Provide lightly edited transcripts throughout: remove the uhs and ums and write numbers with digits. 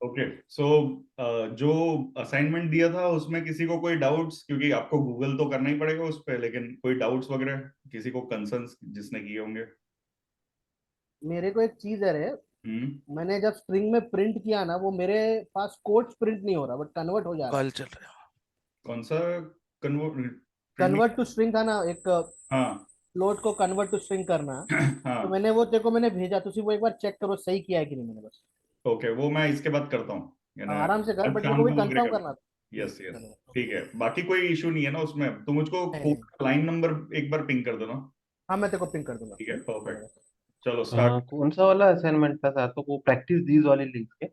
Okay so जो assignment दिया था उसमें किसी को कोई डाउट्स, क्योंकि आपको गूगल तो करना ही पड़ेगा उस पर, लेकिन कोई डाउट्स वगैरह किसी को कंसर्न्स जिसने किए होंगे? मेरे को एक चीज है रे। हम्म। मैंने जब स्ट्रिंग में प्रिंट किया ना, वो मेरे पास कोट्स प्रिंट नहीं हो रहा, बट कन्वर्ट हो जा रहा है। कॉल चल रहा है। कौन सा convert print? Convert to string था ना, एक हाँ। फ्लोट को कन्वर्ट टू स्ट्रिंग करना। तो हाँ। मैंने वो तेरे को मैंने भेजा, तुझे वो एक बार चेक करो सही किया है कि नहीं मैंने, बस। ओके, वो मैं इसके बाद करता हूँ, यानी आराम से कर, आज बट मेरे को शाम भी को वगैरह कंफर्म करना करता था। हूँ। Yes yes. चलो, ठीक है, बाकी कोई इशू नहीं है ना उसमें? तो मुझको नहीं कोड नहीं। का लाइन नंबर एक बार पिंग कर देना। हाँ, मैं तेरे को पिंग कर दूंगा। ठीक है, परफेक्ट। चलेगा। चलो स्टार्ट। कौन सा वाला असाइनमेंट था साथ, तो वो प्रैक्टिस दीज वाली लिंक के?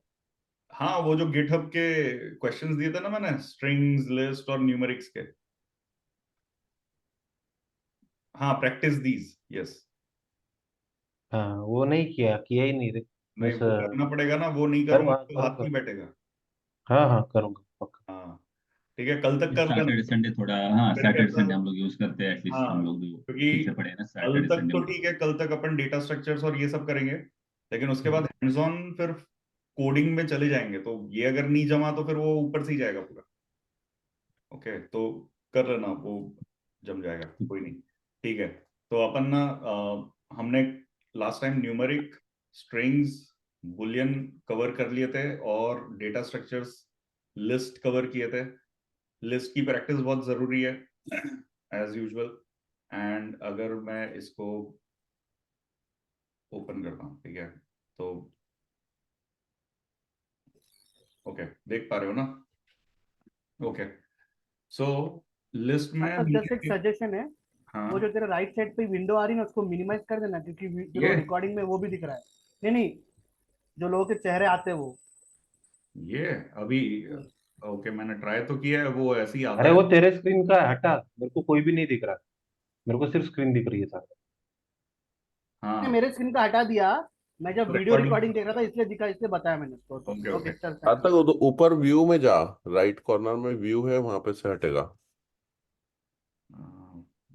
हाँ, वो जो गिटहब के क्वेश्चंस दिए थे ना मैंने, स्ट्रिंग्स, लिस्ट और न्यूमेरिक्स के। हाँ, प्रैक्टिस दीज, यस। हाँ, वो नहीं किया किया ही नहीं रे। नहीं, बस वो करना पड़ेगा ना, वो नहीं कर करूंगा तो करो हाथ नहीं करो। बैठेगा। हाँ हाँ, करूँगा पक्का। हाँ। ठीक है, कल तक कर लेना। सैटरडे संडे थोड़ा, हाँ फिर सैटरडे कैसा? संडे हम लोग यूज करते हैं, एटलीस्ट हम हाँ, लोग जो क्योंकि पीछे पड़े हैं ना कल सैटरडे तक संडे तो में। ठीक है, कल तक अपन डेटा स्ट्रक्चर्स और ये सब करेंगे, लेकिन उसके बाद हम्म। हैंड्स ऑन फिर कोडिंग में चले जाएंगे, तो ये अगर नहीं जमा तो फिर वो ऊपर से ही जाएगा पूरा। ओके, तो कर लेना, वो जम जाएगा, कोई नहीं। ठीक है। तो अपन ना हमने last time numeric, strings, Boolean cover कर लिए थे, और डेटा स्ट्रक्चर्स, लिस्ट कवर किए थे। लिस्ट की प्रैक्टिस बहुत जरूरी है एज यूजुअल। एंड अगर मैं इसको ओपन करता हूँ, ठीक है, तो ओके, देख पा रहे हो ना? ओके, सो लिस्ट में अच्छा, जस्ट एक सजेशन है। वो जो हाँ, तेरा राइट साइड पे विंडो आ रही है ना, उसको मिनिमाइज कर देना, क्योंकि तेरे ये को रिकॉर्डिंग में वो भी दिख रहा है। नहीं नहीं, जो लोगों के चेहरे आते हैं वो। ये अभी ओके, मैंने ट्राई तो किया है, वो ऐसे ही आता अरे है। वो तेरे स्क्रीन का हटा, मेरे को कोई भी नहीं दिख रहा। मेरे को सिर्फ स्क्रीन दिख रही है साथ। ने हाँ, मेरे स्क्रीन का हटा दिया। मैं जब वीडियो रिकॉर्डिंग। रिकॉर्डिंग देख रहा था, इसलिए दिखा, इसलिए बताया मैंने उसको तो। Okay okay, okay. चल हाँ थैंक यू। तक वो तो ऊपर व्यू में जा, राइट कॉर्नर में व्यू है, वहां पे से हटेगा।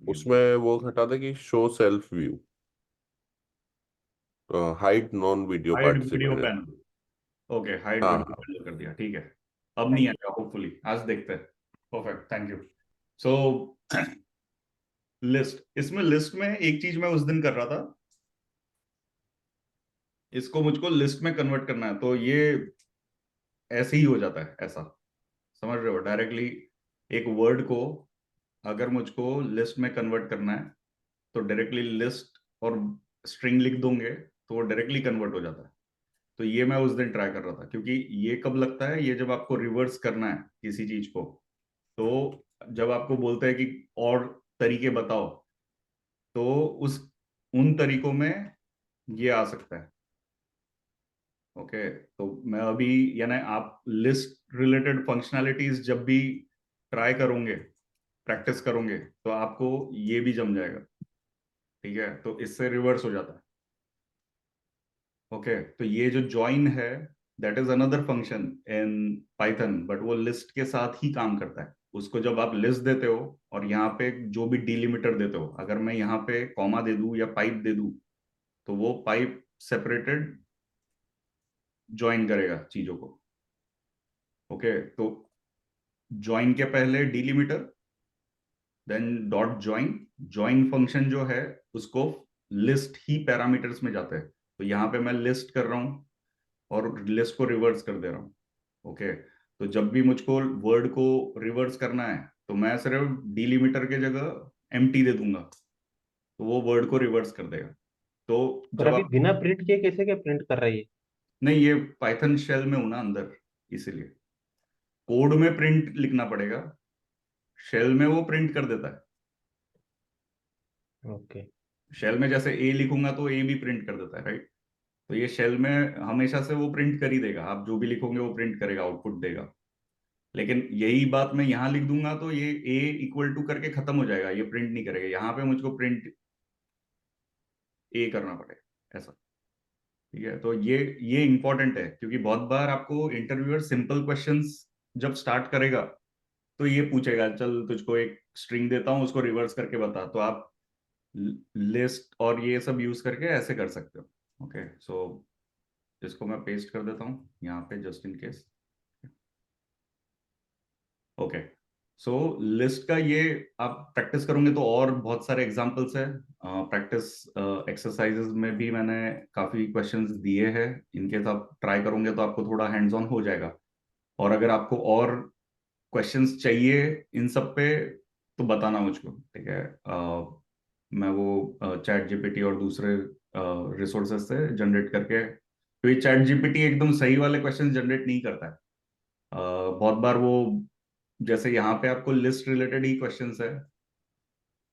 उसमें वो हटा दे कि show self view, hide non video hide video participant. Panel. Okay, hide हाँ वीडियो हाँ। पैनल कर दिया, ठीक है। अब नहीं थैंक यू। आएगा होपफुली, आज देखते हैं। Perfect, thank you. So list, इसमें लिस्ट में एक चीज मैं उस दिन कर रहा था, इसको मुझको लिस्ट में कन्वर्ट करना है, तो ये ऐसे ही हो जाता है ऐसा, समझ रहे हो? डायरेक्टली एक वर्ड को अगर मुझको लिस्ट में कन्वर्ट करना है, तो डायरेक्टली लिस्ट और स्ट्रिंग लिख दूंगे, तो वो डायरेक्टली कन्वर्ट हो जाता है। तो ये मैं उस दिन ट्राई कर रहा था, क्योंकि ये कब लगता है, ये जब आपको रिवर्स करना है किसी चीज को, तो जब आपको बोलते हैं कि और तरीके बताओ, तो उस उन तरीकों में ये आ सकता है। ओके, तो मैं अभी, यानी आप लिस्ट रिलेटेड फंक्शनैलिटीज जब भी ट्राई करोगे, प्रैक्टिस करोगे, तो आपको ये भी जम जाएगा। ठीक है, तो इससे रिवर्स हो जाता है। ओके, तो ये जो ज्वाइन है, that is another function in Python, but वो लिस्ट के साथ ही काम करता है। उसको जब आप लिस्ट देते हो और यहाँ पे जो भी डिलिमिटर देते हो, अगर मैं यहाँ पे कॉमा दे दूं या पाइप दे दूं, तो वो पाइप सेपरेटेड ज्वाइन करेगा चीजों को। ओके, तो ज्वाइन के पहले delimiter, then dot join. Join function जो है, उसको लिस्ट ही पैरामीटर्स में जाता है, तो यहाँ पे मैं लिस्ट कर रहा हूँ और लिस्ट को रिवर्स कर दे रहा हूँ। ओके, तो जब भी मुझको वर्ड को रिवर्स करना है, तो मैं सिर्फ डिलिमिटर के जगह एम्प्टी दे दूंगा, तो वो वर्ड को रिवर्स कर देगा। तो पर जब अभी आप, बिना प्रिंट किए कैसे क्या प्रिंट कर रही है? नहीं, ये पाइथन शेल में हूं ना अंदर, इसीलिए कोड में प्रिंट लिखना पड़ेगा, शेल में वो प्रिंट कर देता है। ओके। शेल में जैसे ए लिखूंगा तो ए भी प्रिंट कर देता है, राइट? तो ये शेल में हमेशा से वो प्रिंट कर ही देगा, आप जो भी लिखोगे वो प्रिंट करेगा, आउटपुट देगा। लेकिन यही बात मैं यहाँ लिख दूंगा तो ये ए इक्वल टू करके खत्म हो जाएगा, ये प्रिंट नहीं करेगा, यहाँ पे मुझको प्रिंट ए करना पड़ेगा, ऐसा। ठीक है, तो ये इंपॉर्टेंट है, क्योंकि बहुत बार आपको इंटरव्यूअर सिंपल क्वेश्चंस जब स्टार्ट करेगा, तो ये पूछेगा, चल तुझको एक स्ट्रिंग देता हूँ, उसको रिवर्स करके बता, तो आप लिस्ट और ये सब यूज करके ऐसे कर सकते हो। ओके, सो इसको मैं पेस्ट कर देता हूँ यहाँ पे just in case. Okay, so list का ये आप प्रैक्टिस करोगे तो और बहुत सारे एग्जांपल्स है। प्रैक्टिस एक्सरसाइजेज में भी मैंने काफी क्वेश्चंस दिए हैं, इनके आप ट्राई करोगे तो आपको थोड़ा हैंड्स ऑन हो जाएगा। और अगर आपको और क्वेश्चंस चाहिए इन सब पे तो बताना मुझको, ठीक है। मैं वो चैट जीपीटी और दूसरे रिसोर्सेज से जनरेट करके, तो ये चैट जीपीटी एकदम सही वाले क्वेश्चंस जनरेट नहीं करता है। बहुत बार वो, जैसे यहाँ पे आपको लिस्ट रिलेटेड ही क्वेश्चंस है,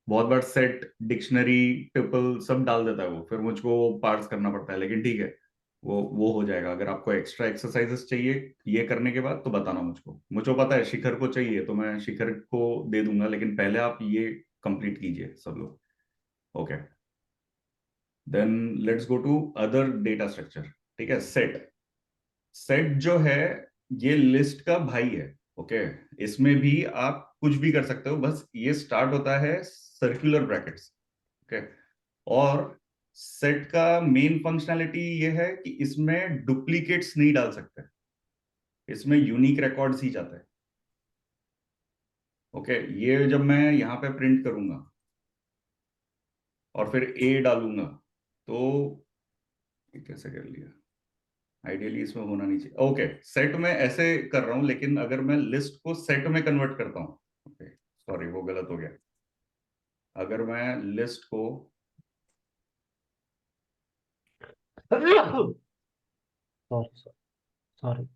बहुत बार सेट, डिक्शनरी, ट्रिपल सब डाल देता है वो, फिर मुझको पार्स करना पड़ता है। लेकिन ठीक है, वो हो जाएगा। अगर आपको एक्स्ट्रा एक्सरसाइजेस चाहिए ये करने के बाद तो बताना मुझको। मुझको पता है शिखर को चाहिए तो मैं शिखर को दे दूंगा, लेकिन पहले आप ये कंप्लीट कीजिए सब लोग। Okay, then let's go to other data structure. ठीक है, सेट। सेट जो है ये लिस्ट का भाई है। ओके, इसमें भी आप कुछ भी कर सकते हो, बस ये स्टार्ट होता है सर्कुलर ब्रैकेट्स। ओके, और सेट का मेन फंक्शनैलिटी ये है कि इसमें डुप्लीकेट्स नहीं डाल सकते, इसमें यूनिक रिकॉर्ड्स ही जाता है। ओके, ये जब मैं यहाँ पे प्रिंट करूंगा और फिर ए डालूंगा तो ये कैसे कर लिया, आइडियली इसमें होना नहीं चाहिए। ओके, सेट में ऐसे कर रहा हूं, लेकिन अगर मैं लिस्ट को सेट में कन्वर्ट करता हूं, ओके सॉरी वो गलत हो गया। अगर मैं लिस्ट को, सॉरी सॉरी।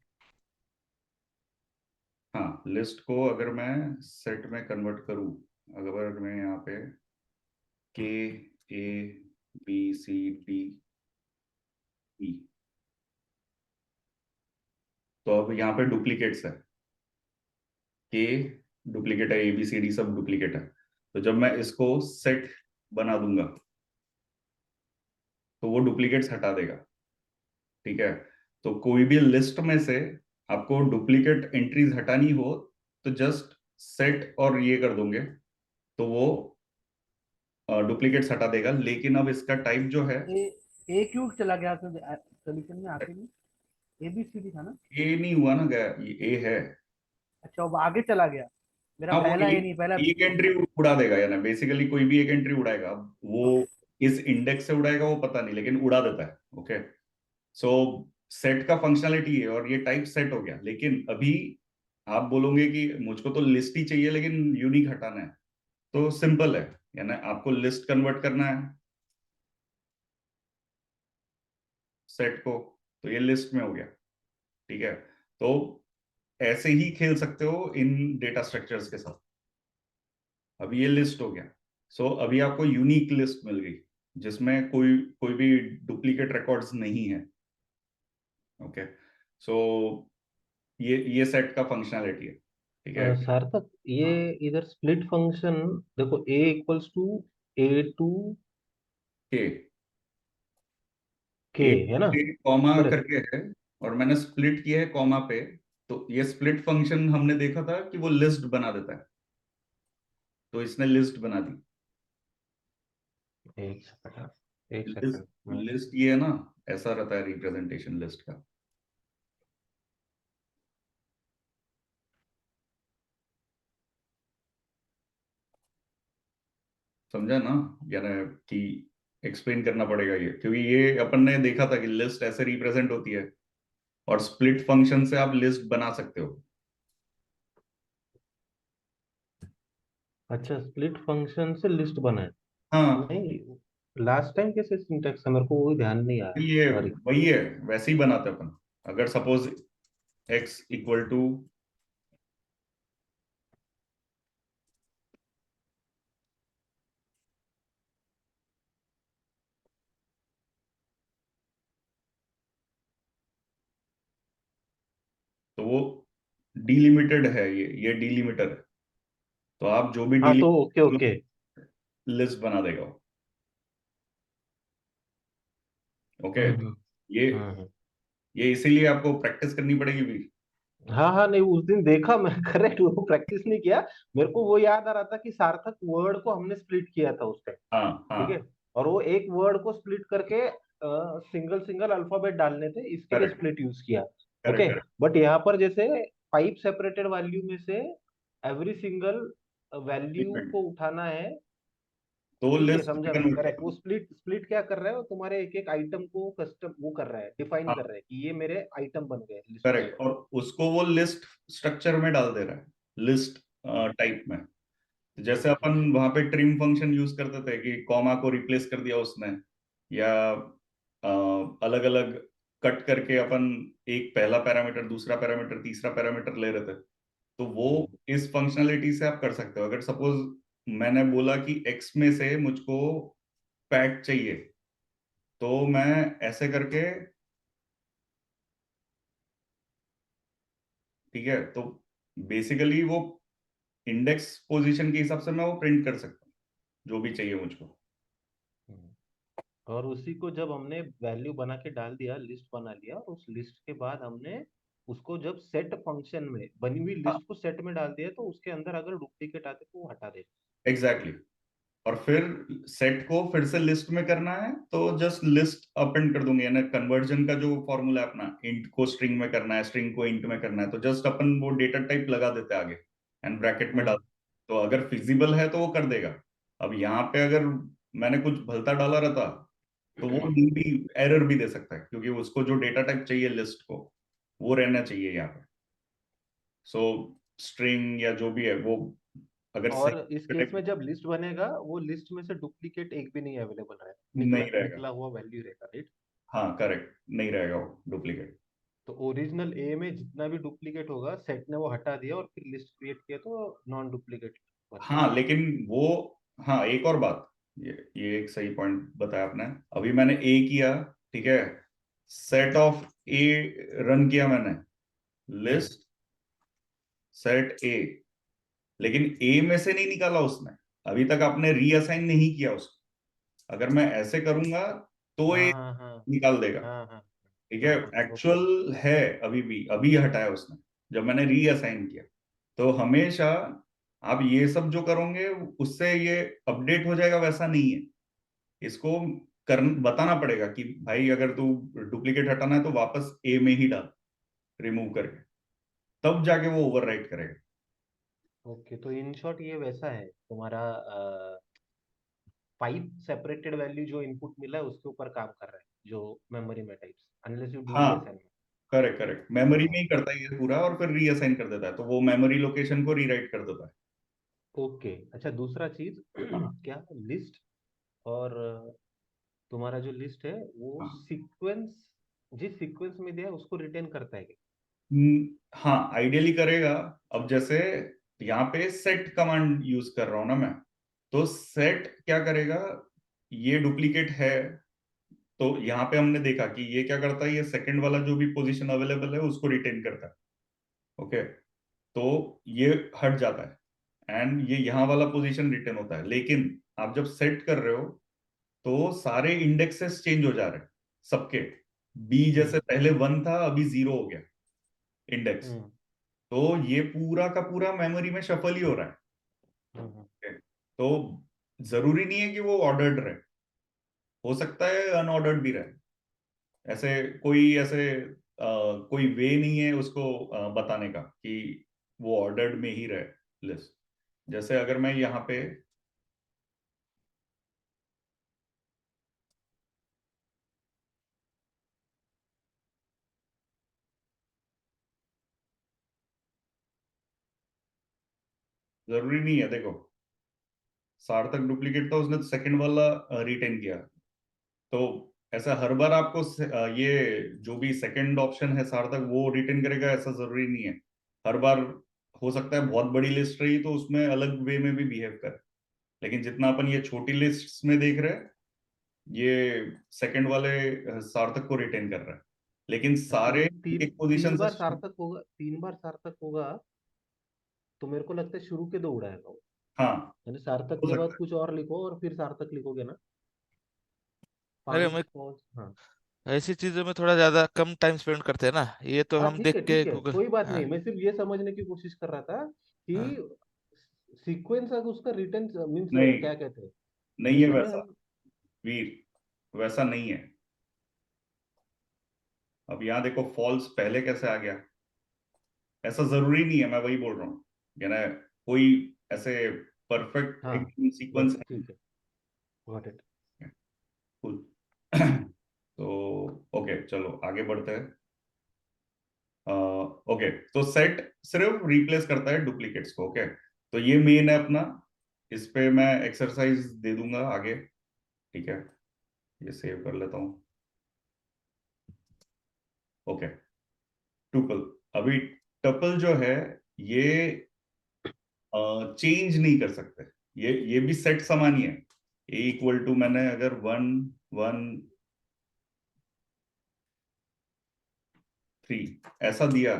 हाँ लिस्ट को अगर मैं सेट में कन्वर्ट करूं, अगर मैं यहाँ पे के A B C D E, तो अब यहाँ पे डुप्लीकेट्स है, के डुप्लीकेट है, ए बी सी डी सब डुप्लीकेट है। तो जब मैं इसको सेट बना दूंगा तो वो डुप्लीकेट्स हटा देगा। ठीक है, तो कोई भी लिस्ट में से आपको डुप्लीकेट एंट्रीज हटानी हो तो जस्ट सेट और ये कर दोगे तो वो डुप्लीकेट्स हटा देगा। लेकिन अब इसका टाइप जो है, ए क्यों चला गया सोल्यूशन में आखिर में? ए बी सी डी था ना? ए नहीं हुआ ना, गया ये ए है। अच्छा, वो आगे चला गया। मेरा हाँ वो पहला ए नहीं, पहला एक एंट्री उड़ा देगा, या ना बेसिकली कोई भी एक एंट्री उड़ाएगा। अब वो इस इंडेक्स से उड़ाएगा वो पता नहीं, लेकिन उड़ा देता है। ओके, सो सेट का फंक्शनलिटी है और ये टाइप सेट हो गया। लेकिन अभी आप बोलोगे कि मुझको तो लिस्ट ही चाहिए लेकिन यूनिक हटाना है, तो सिंपल है, यानी आपको लिस्ट कन्वर्ट करना है सेट को, तो ये लिस्ट में हो गया। ठीक है, तो ऐसे ही खेल सकते हो इन डेटा स्ट्रक्चर्स के साथ। अब ये लिस्ट हो गया, सो अभी आपको यूनिक लिस्ट मिल गई जिसमें कोई कोई भी डुप्लीकेट रिकॉर्ड्स नहीं है। ओके, सो ये सेट का फंक्शनैलिटी है। ठीक है, सार्थक, ये इधर स्प्लिट फंक्शन देखो, a equals to a two के के है ना? एक कॉमा करेक्ट। करके है और मैंने स्प्लिट किया है कॉमा पे। तो ये स्प्लिट फंक्शन हमने देखा था कि वो लिस्ट बना देता है, तो इसने लिस्ट बना दी। एक सेकंड, एक लिस्ट, सेकंड। लिस्ट ये है ना, ऐसा रहता है रिप्रेजेंटेशन लिस्ट का। समझा ना, यानी कि एक्सप्लेन करना पड़ेगा ये, क्योंकि ये अपन ने देखा था कि लिस्ट ऐसे रिप्रेजेंट होती है और स्प्लिट फंक्शन से आप लिस्ट बना सकते हो। अच्छा, स्प्लिट फंक्शन से लिस्ट बना है? हाँ, नहीं, लास्ट टाइम कैसे सिंटेक्स है, मेरे को वो ध्यान नहीं आया। ये सॉरी। वही है, वैसे ही बनाते अपन। अगर सपोज x इक्वल टू, तो वो डिलिमिटेड है, ये डिलिमिटर है, तो आप जो भी हाँ तो ओके डिलीट ओके। लिस्ट बना देगा वो। ओके, हम्म ये हम्म। ये इसीलिए आपको प्रैक्टिस करनी पड़ेगी भी। हाँ हाँ, नहीं उस दिन देखा मैं करेक्ट, वो प्रैक्टिस नहीं किया। मेरे को वो याद आ रहा था कि सार्थक वर्ड को हमने स्प्लिट किया था उस टाइम। हाँ ठीक है, हाँ, और वो एक वर्ड को स्प्लिट करके सिंगल सिंगल अल्फाबेट डालने थे, इसके लिए करेक्ट स्प्लिट यूज किया। ओके, करेक्ट बट यहाँ पर जैसे पाइप सेपरेटेड वैल्यू में से एवरी सिंगल वैल्यू करेक्ट, को उठाना है। तो ठीक है, लिस्ट में समझा मैं, कन्वर्ट करेक्ट। वो करना स्प्लिट स्प्लिट क्या कर रहा है, वो तुम्हारे एक एक आइटम को कस्टम वो कर रहा है, डिफाइन हाँ कर रहा है कि ये मेरे आइटम बन गए लिस्ट में। करेक्ट, और उसको वो लिस्ट स्ट्रक्चर में डाल दे रहा है, लिस्ट टाइप में। जैसे ओके। अपन वहां पे ट्रिम फंक्शन यूज करते थे कि कॉमा को रिप्लेस कर दिया उसने, या अलग अलग कट करके अपन एक पहला पैरामीटर, दूसरा पैरामीटर, तीसरा पैरामीटर ले रहे थे, तो वो इस फंक्शनलिटी से आप कर सकते हो। अगर सपोज मैंने बोला कि एक्स में से मुझको पैट चाहिए, तो मैं ऐसे करके, ठीक है, तो बेसिकली वो इंडेक्स पोजीशन के हिसाब से मैं वो प्रिंट कर सकता हूँ जो भी चाहिए मुझको। और उसी को जब हमने वैल्यू बना के डाल दिया, लिस्ट बना लिया, और उस लिस्ट के बाद हमने उसको जब सेट फंक्शन में बनी हुई हाँ लिस्ट को सेट में डाल दिया, तो उसके अंदर अगर डुप्लीकेट आते तो वो हटा दे। Exactly exactly. और फिर सेट को फिर से लिस्ट में करना है तो जस्ट लिस्ट अपेंड कर दूंगे, यानी कन्वर्जन का जो फॉर्मूला है अपना, इंट को स्ट्रिंग में करना है, स्ट्रिंग को इंट में करना है, तो जस्ट अपन वो डेटा टाइप लगा देते हैं आगे एंड ब्रैकेट में डाल, हम्म। तो अगर फिजिबल है तो वो कर देगा। अब यहाँ पे अगर मैंने कुछ भलता डाला रहता तो वो भी एरर भी दे सकता है, क्योंकि उसको जो डेटा टाइप चाहिए लिस्ट को वो रहना चाहिए यहाँ पे। सो स्ट्रिंग या जो भी है वो अगर और इस केस सही में जब लिस्ट बनेगा, वो लिस्ट में से डुप्लीकेट एक भी नहीं अवेलेबल रहे, नहीं निकला रहेगा, निकला हुआ वैल्यू रहेगा, राइट। हाँ करेक्ट, नहीं रहेगा वो डुप्लीकेट। तो ओरिजिनल ए में जितना भी डुप्लीकेट होगा, सेट ने वो हटा दिया और फिर लिस्ट क्रिएट किया, तो नॉन डुप्लीकेट बन गया। हाँ लेकिन वो, हाँ एक और बात, ये एक सही पॉइंट बताया आपने। अभी मैंने ए किया, ठीक है, सेट ऑफ ए रन किया मैंने, हम्म। लिस्ट सेट ए, लेकिन ए में से नहीं निकाला उसने, अभी तक आपने रीअसाइन नहीं किया उसको। अगर मैं ऐसे करूंगा तो हाँ ए हाँ हाँ निकाल देगा, हाँ हाँ ठीक है, हाँ हाँ, ओके। एक्चुअल है अभी भी, अभी हटाया उसने जब मैंने रीअसाइन किया। तो हमेशा आप ये सब जो करोगे उससे ये अपडेट हो जाएगा, वैसा नहीं है। इसको कर बताना पड़ेगा कि भाई अगर तू डुप्लीकेट हटाना है तो वापस ए में ही डाल, रिमूव करके, तब जाके वो ओवरराइट करेगा। ओके, तो इन शॉर्ट ये वैसा है तुम्हारा, फाइव सेपरेटेड वैल्यू जो इनपुट मिला है उसके ऊपर काम कर रहा है, जो मेमोरी में टाइप्स, अनलेस यू डू हाँ रीअसाइनमेंट। करेक्ट करेक्ट, मेमोरी में ही करता है ये पूरा, और फिर रीअसाइन कर देता है, तो वो मेमोरी लोकेशन को रीराइट कर देता है। ओके, अच्छा, दूसरा चीज क्या, लिस्ट और तुम्हारा जो लिस्ट है वो हाँ सीक्वेंस, जिस सीक्वेंस में दिया है उसको रिटेन करता है क्या? हाँ आइडियली करेगा। अब जैसे यहाँ पे सेट कमांड यूज कर रहा हूं ना मैं, तो सेट क्या करेगा, ये डुप्लीकेट है, तो यहाँ पे हमने देखा कि ये क्या करता है, ये सेकंड वाला जो भी पोजीशन अवेलेबल है उसको रिटेन करता है, ओके, तो ये हट जाता है एंड ये यहाँ वाला पोजीशन रिटेन होता है। लेकिन आप जब सेट कर रहे हो तो सारे इंडेक्सेस चेंज हो जा रहे हैं सबके, बी जैसे हम्म पहले 1 था अभी 0 हो गया इंडेक्स, हम्म तो ये पूरा का पूरा मेमोरी में शफल ही हो रहा है। हम्म okay? तो जरूरी नहीं है कि वो ऑर्डर्ड रहे, हो सकता है अनऑर्डर्ड भी रहे। ऐसे कोई ऐसे कोई वे नहीं है उसको बताने का कि वो ऑर्डर्ड में ही रहे लिस्ट। जैसे अगर मैं यहाँ पे जरूरी नहीं है, देखो सार्थक डुप्लीकेट था, उसने सेकंड वाला रिटेन किया, तो ऐसा हर बार आपको ये जो भी सेकंड ऑप्शन है सार्थक वो रिटेन करेगा ऐसा जरूरी नहीं है। हर बार हो सकता है बहुत बड़ी लिस्ट रही तो उसमें अलग वे में भी बिहेव कर, लेकिन जितना अपन ये छोटी लिस्ट में देख रहे हैं, ये सेकंड वाले सार्थक को रिटेन कर रहा है, लेकिन अच्छा, सारे तो तीन एक पोजीशन तीन से। बार सार्थक होगा, 3 बार सार्थक होगा, तो मेरे को लगता है शुरू के दो उड़ाएगा वो। हाँ यानी सार्थक हो के सकता बाद है, कुछ और लिखो और फिर सार्थक लिखोगे ना, अरे पांच मैं पांच, हाँ। ऐसी चीजों में थोड़ा ज्यादा कम टाइम स्पेंड करते हैं ना, ये तो हाँ हम ठीक देख है के ठीक है, गूगल। कोई बात नहीं, हाँ मैं सिर्फ ये समझने की कोशिश कर रहा था कि हाँ। सीक्वेंस अगर उसका रिटर्न मीन्स नहीं क्या कहते हैं, नहीं है जिसमें वैसा, हम। वीर वैसा नहीं है। अब यहाँ देखो फॉल्स पहले कैसे आ गया, ऐसा जरूरी नहीं है, मैं वही बोल रहा हूँ, यानी कोई ऐसे परफेक्ट हाँ, एकदम सीक्वेंस बस ठीक है, गॉट इट। Cool. तो ओके चलो आगे बढ़ते हैं। ओके तो सेट सिर्फ रिप्लेस करता है डुप्लीकेट्स को। ओके तो ये मेन है अपना, इस पे मैं एक्सरसाइज दे दूंगा आगे, ठीक है, ये सेव कर लेता हूँ। ओके टुपल, अभी टपल जो है ये चेंज नहीं कर सकते, ये भी सेट समान ही है। ए इक्वल टू मैंने अगर 1 1 3 ऐसा दिया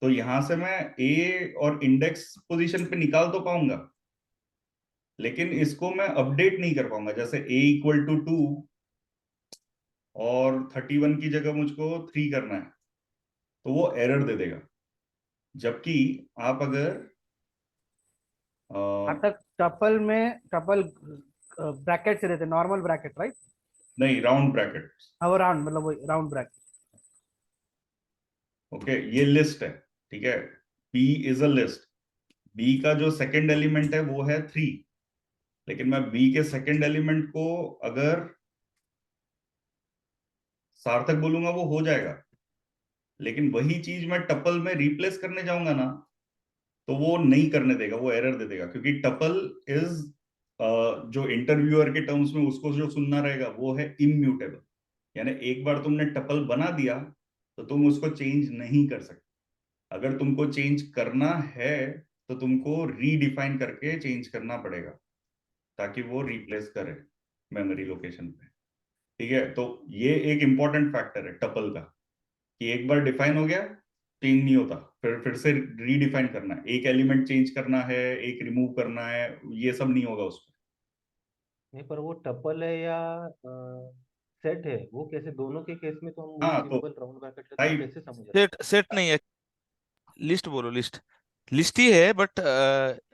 तो यहां से मैं ए और इंडेक्स पोजीशन पे निकाल तो पाऊंगा, लेकिन इसको मैं अपडेट नहीं कर पाऊंगा। जैसे ए इक्वल टू 2 और 31 की जगह मुझको 3 करना है तो वो एरर दे देगा। जबकि आप अगर तक टपल में टपल ब्रैकेट से रहते, नॉर्मल ब्रैकेट राइट, नहीं राउंड ब्रैकेट, अब राउंड मतलब वही राउंड ब्रैकेट। ओके ये लिस्ट है, ठीक है, B is a list, B का जो सेकंड एलिमेंट है वो है 3, लेकिन मैं बी के सेकंड एलिमेंट को अगर सार्थक बोलूंगा वो हो जाएगा, लेकिन वही चीज मैं टपल में रिप्लेस करने जाऊंगा ना तो वो नहीं करने देगा, वो एरर दे देगा, क्योंकि टपल इज जो इंटरव्यूअर के टर्म्स में उसको जो सुनना रहेगा वो है इम्यूटेबल, यानी एक बार तुमने टपल बना दिया तो तुम उसको चेंज नहीं कर सकते। अगर तुमको चेंज करना है तो तुमको रीडिफाइन करके चेंज करना पड़ेगा ताकि वो रिप्लेस करे मेमोरी लोकेशन पे, ठीक है। तो ये एक इंपॉर्टेंट फैक्टर है टपल का, कि एक बार डिफाइन हो गया चेंज नहीं होता, फिर से रीडिफाइन करना है, एक एलिमेंट चेंज करना है, एक रिमूव करना है, ये सब नहीं होगा उसमें। नहीं, पर वो टपल है या सेट है, वो कैसे, दोनों के केस में तो हम वही हाँ तो सिंपल राउंड ब्रैकेट लेते हैं, टाइप, कैसे समझ रहे सेट सेट नहीं है, लिस्ट बोलो, लिस्ट लिस्ट ही है, बट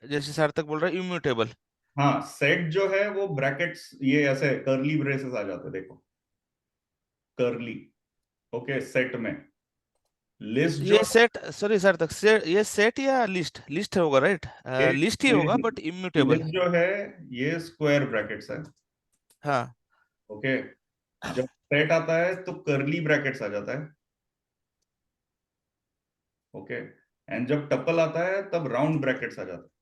जैसे सार्थक बोल रहा है इम्यूटेबल। हाँ सेट जो है वो ब्रैकेट्स ये ऐसे कर्ली ब्रेसेस आ जाते हैं, देखो कर्ली, ओके सेट में। लिस्ट जो ये सेट, सॉरी सार्थक, ये सेट या लिस्ट, लिस्ट होगा राइट, ये लिस्ट ही होगा बट इम्यूटेबल। लिस्ट जो है ये स्क्वायर ब्रैकेट्स है, हाँ ओके। जब सेट आता है तो कर्ली ब्रैकेट्स आ जाता है, ओके, एंड जब टपल आता है तब राउंड ब्रैकेट्स आ जाता है।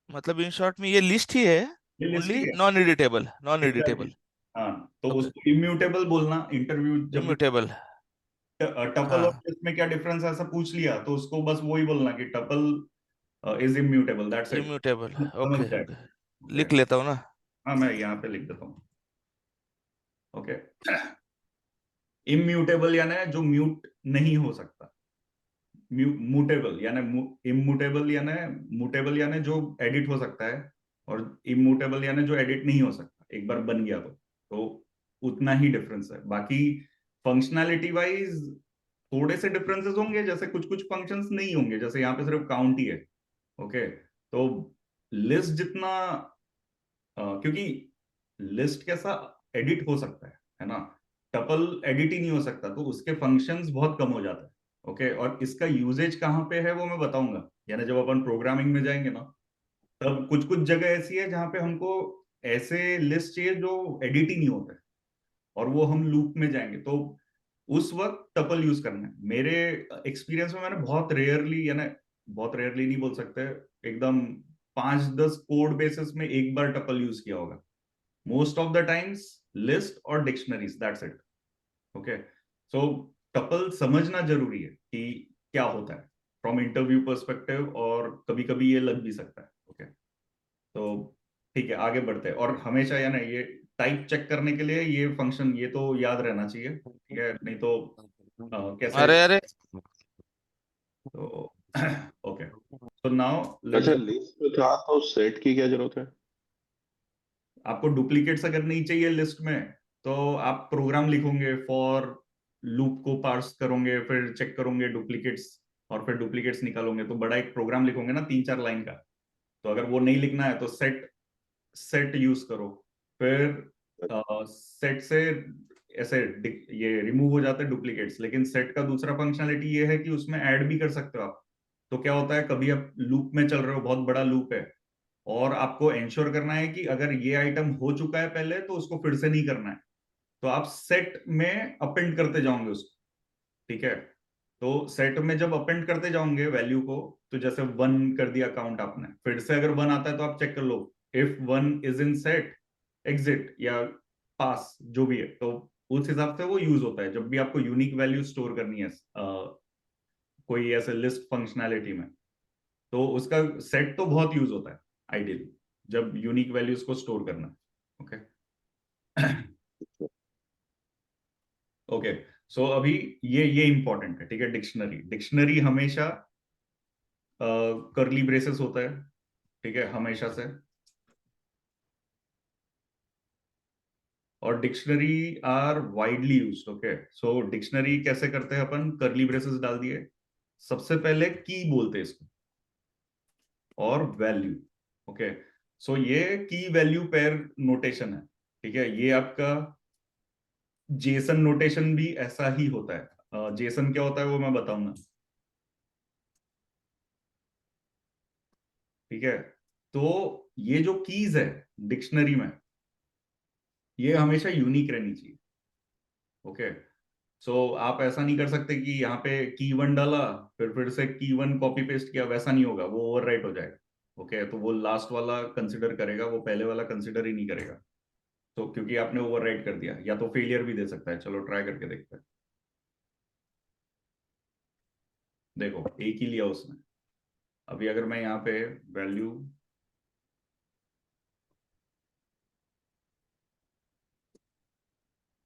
मतलब इन शॉर्ट में ये लिस्ट ही है, ये लिस्ट ही ओनली है, non editable, non exactly. Editable. हाँ तो ओके, उसको इम्यूटेबल बोलना, इंटरव्यू जब भी इम्यूटेबल। टपल और हाँ, लिस्ट में क्या डिफरेंस है ऐसा पूछ लिया तो उसको बस वही बोलना कि tuple is immutable, that's it, immutable. समझ ओके ओके, जाएगा। ओके लिख लेता हूँ ना। हाँ मैं यहाँ पे लिख देता हूँ, ओके। इम्यूटेबल यानी जो म्यूट नहीं हो सकता, म्यूटेबल यानी इम्यूटेबल यानी म्यूटेबल यानी जो एडिट हो सकता है, और इम्यूटेबल यानी जो एडिट नहीं हो सकता एक बार बन गया तो उतना ही डिफरेंस है। बाकी फंक्शनैलिटी वाइज थोड़े से डिफरेंसेस होंगे, जैसे कुछ कुछ फंक्शंस नहीं होंगे, जैसे यहाँ पे सिर्फ काउंट ही है, ओके। तो लिस्ट जितना क्योंकि लिस्ट कैसा एडिट हो सकता है ना, टपल एडिट ही नहीं हो सकता, तो उसके फंक्शंस बहुत कम हो जाते हैं, ओके। और इसका यूजेज कहाँ पे है वो मैं बताऊंगा, यानी जब अपन प्रोग्रामिंग में जाएंगे ना तब कुछ कुछ जगह ऐसी है जहां पे हमको ऐसे लिस्ट चाहिए जो एडिट ही नहीं होते, और वो हम लूप में जाएंगे तो उस वक्त टपल यूज करना है। मेरे एक्सपीरियंस में मैंने बहुत रेयरली, यानी बहुत रेयरली नहीं बोल सकते, एकदम 5-10 कोड बेसिस में एक बार टपल यूज किया होगा, most of the times list और dictionaries, that's it, okay. So tuple समझना जरूरी है कि क्या होता है फ्रॉम इंटरव्यू पर्सपेक्टिव, और कभी कभी ये लग भी सकता है, ओके। तो ठीक है आगे बढ़ते हैं, और हमेशा या ना ये टाइप चेक करने के लिए ये फंक्शन ये तो याद रहना चाहिए, ठीक है, नहीं तो कैसे अरे अरे, तो ओके। तो नाउ अच्छा लेट्स, लिस्ट में था तो सेट की क्या जरूरत है? आपको डुप्लीकेट्स अगर नहीं चाहिए लिस्ट में तो आप प्रोग्राम लिखोगे फॉर लूप को पार्स करोगे, फिर चेक करोगे डुप्लीकेट्स, और फिर डुप्लीकेट्स निकालोगे, तो बड़ा एक प्रोग्राम लिखोगे ना 3-4 लाइन का। तो अगर वो नहीं लिखना है तो सेट सेट यूज करो, फिर सेट से ऐसे ये रिमूव हो जाते हैं डुप्लीकेट्स, लेकिन सेट का दूसरा फंक्शनलिटी ये है कि उसमें ऐड भी कर सकते हो आप। तो क्या होता है, कभी आप लूप में चल रहे हो, बहुत बड़ा लूप है, और आपको इंश्योर करना है कि अगर ये आइटम हो चुका है पहले तो उसको फिर से नहीं करना है, तो आप सेट में अपेंड करते जाओगे उसको। ठीक है, तो सेट में जब अपेंड करते जाओगे वैल्यू को, तो जैसे 1 कर दिया काउंट आपने, फिर से अगर 1 आता है तो आप चेक कर लो, if 1 is in set exit या पास जो भी है, तो उस हिसाब से वो यूज होता है जब भी आपको यूनिक वैल्यू स्टोर करनी है कोई ऐसे लिस्ट फंक्शनैलिटी में। तो उसका सेट तो बहुत यूज होता है आइडियली जब यूनिक वैल्यूज को स्टोर करना। ओके ओके, सो अभी ये इंपॉर्टेंट है। ठीक है, डिक्शनरी, डिक्शनरी हमेशा करली ब्रेसेस होता है। ठीक है, हमेशा से। और dictionary are widely used. Okay, so dictionary कैसे करते हैं अपन, करली ब्रेसेस डाल दिए, सबसे पहले की बोलते हैं इसको, और वैल्यू। ओके, सो ये की वैल्यू पेयर नोटेशन है। ठीक है, ये आपका जेसन नोटेशन भी ऐसा ही होता है। जेसन क्या होता है वो मैं बताऊंगा। ठीक है, तो ये जो कीज है डिक्शनरी में, ये हमेशा यूनिक रहनी चाहिए। ओके, सो आप ऐसा नहीं कर सकते कि यहाँ पे की 1 डाला फिर से की 1 कॉपी पेस्ट किया, वैसा नहीं होगा, वो ओवरराइट हो जाएगा। ओके, तो वो लास्ट वाला कंसिडर करेगा, वो पहले वाला कंसिडर ही नहीं करेगा, तो क्योंकि आपने ओवरराइट कर दिया, या तो फेलियर भी दे सकता है। चलो ट्राई करके देखते हैं। देखो एक ही लिया उसने। अभी अगर मैं यहाँ पे वैल्यू,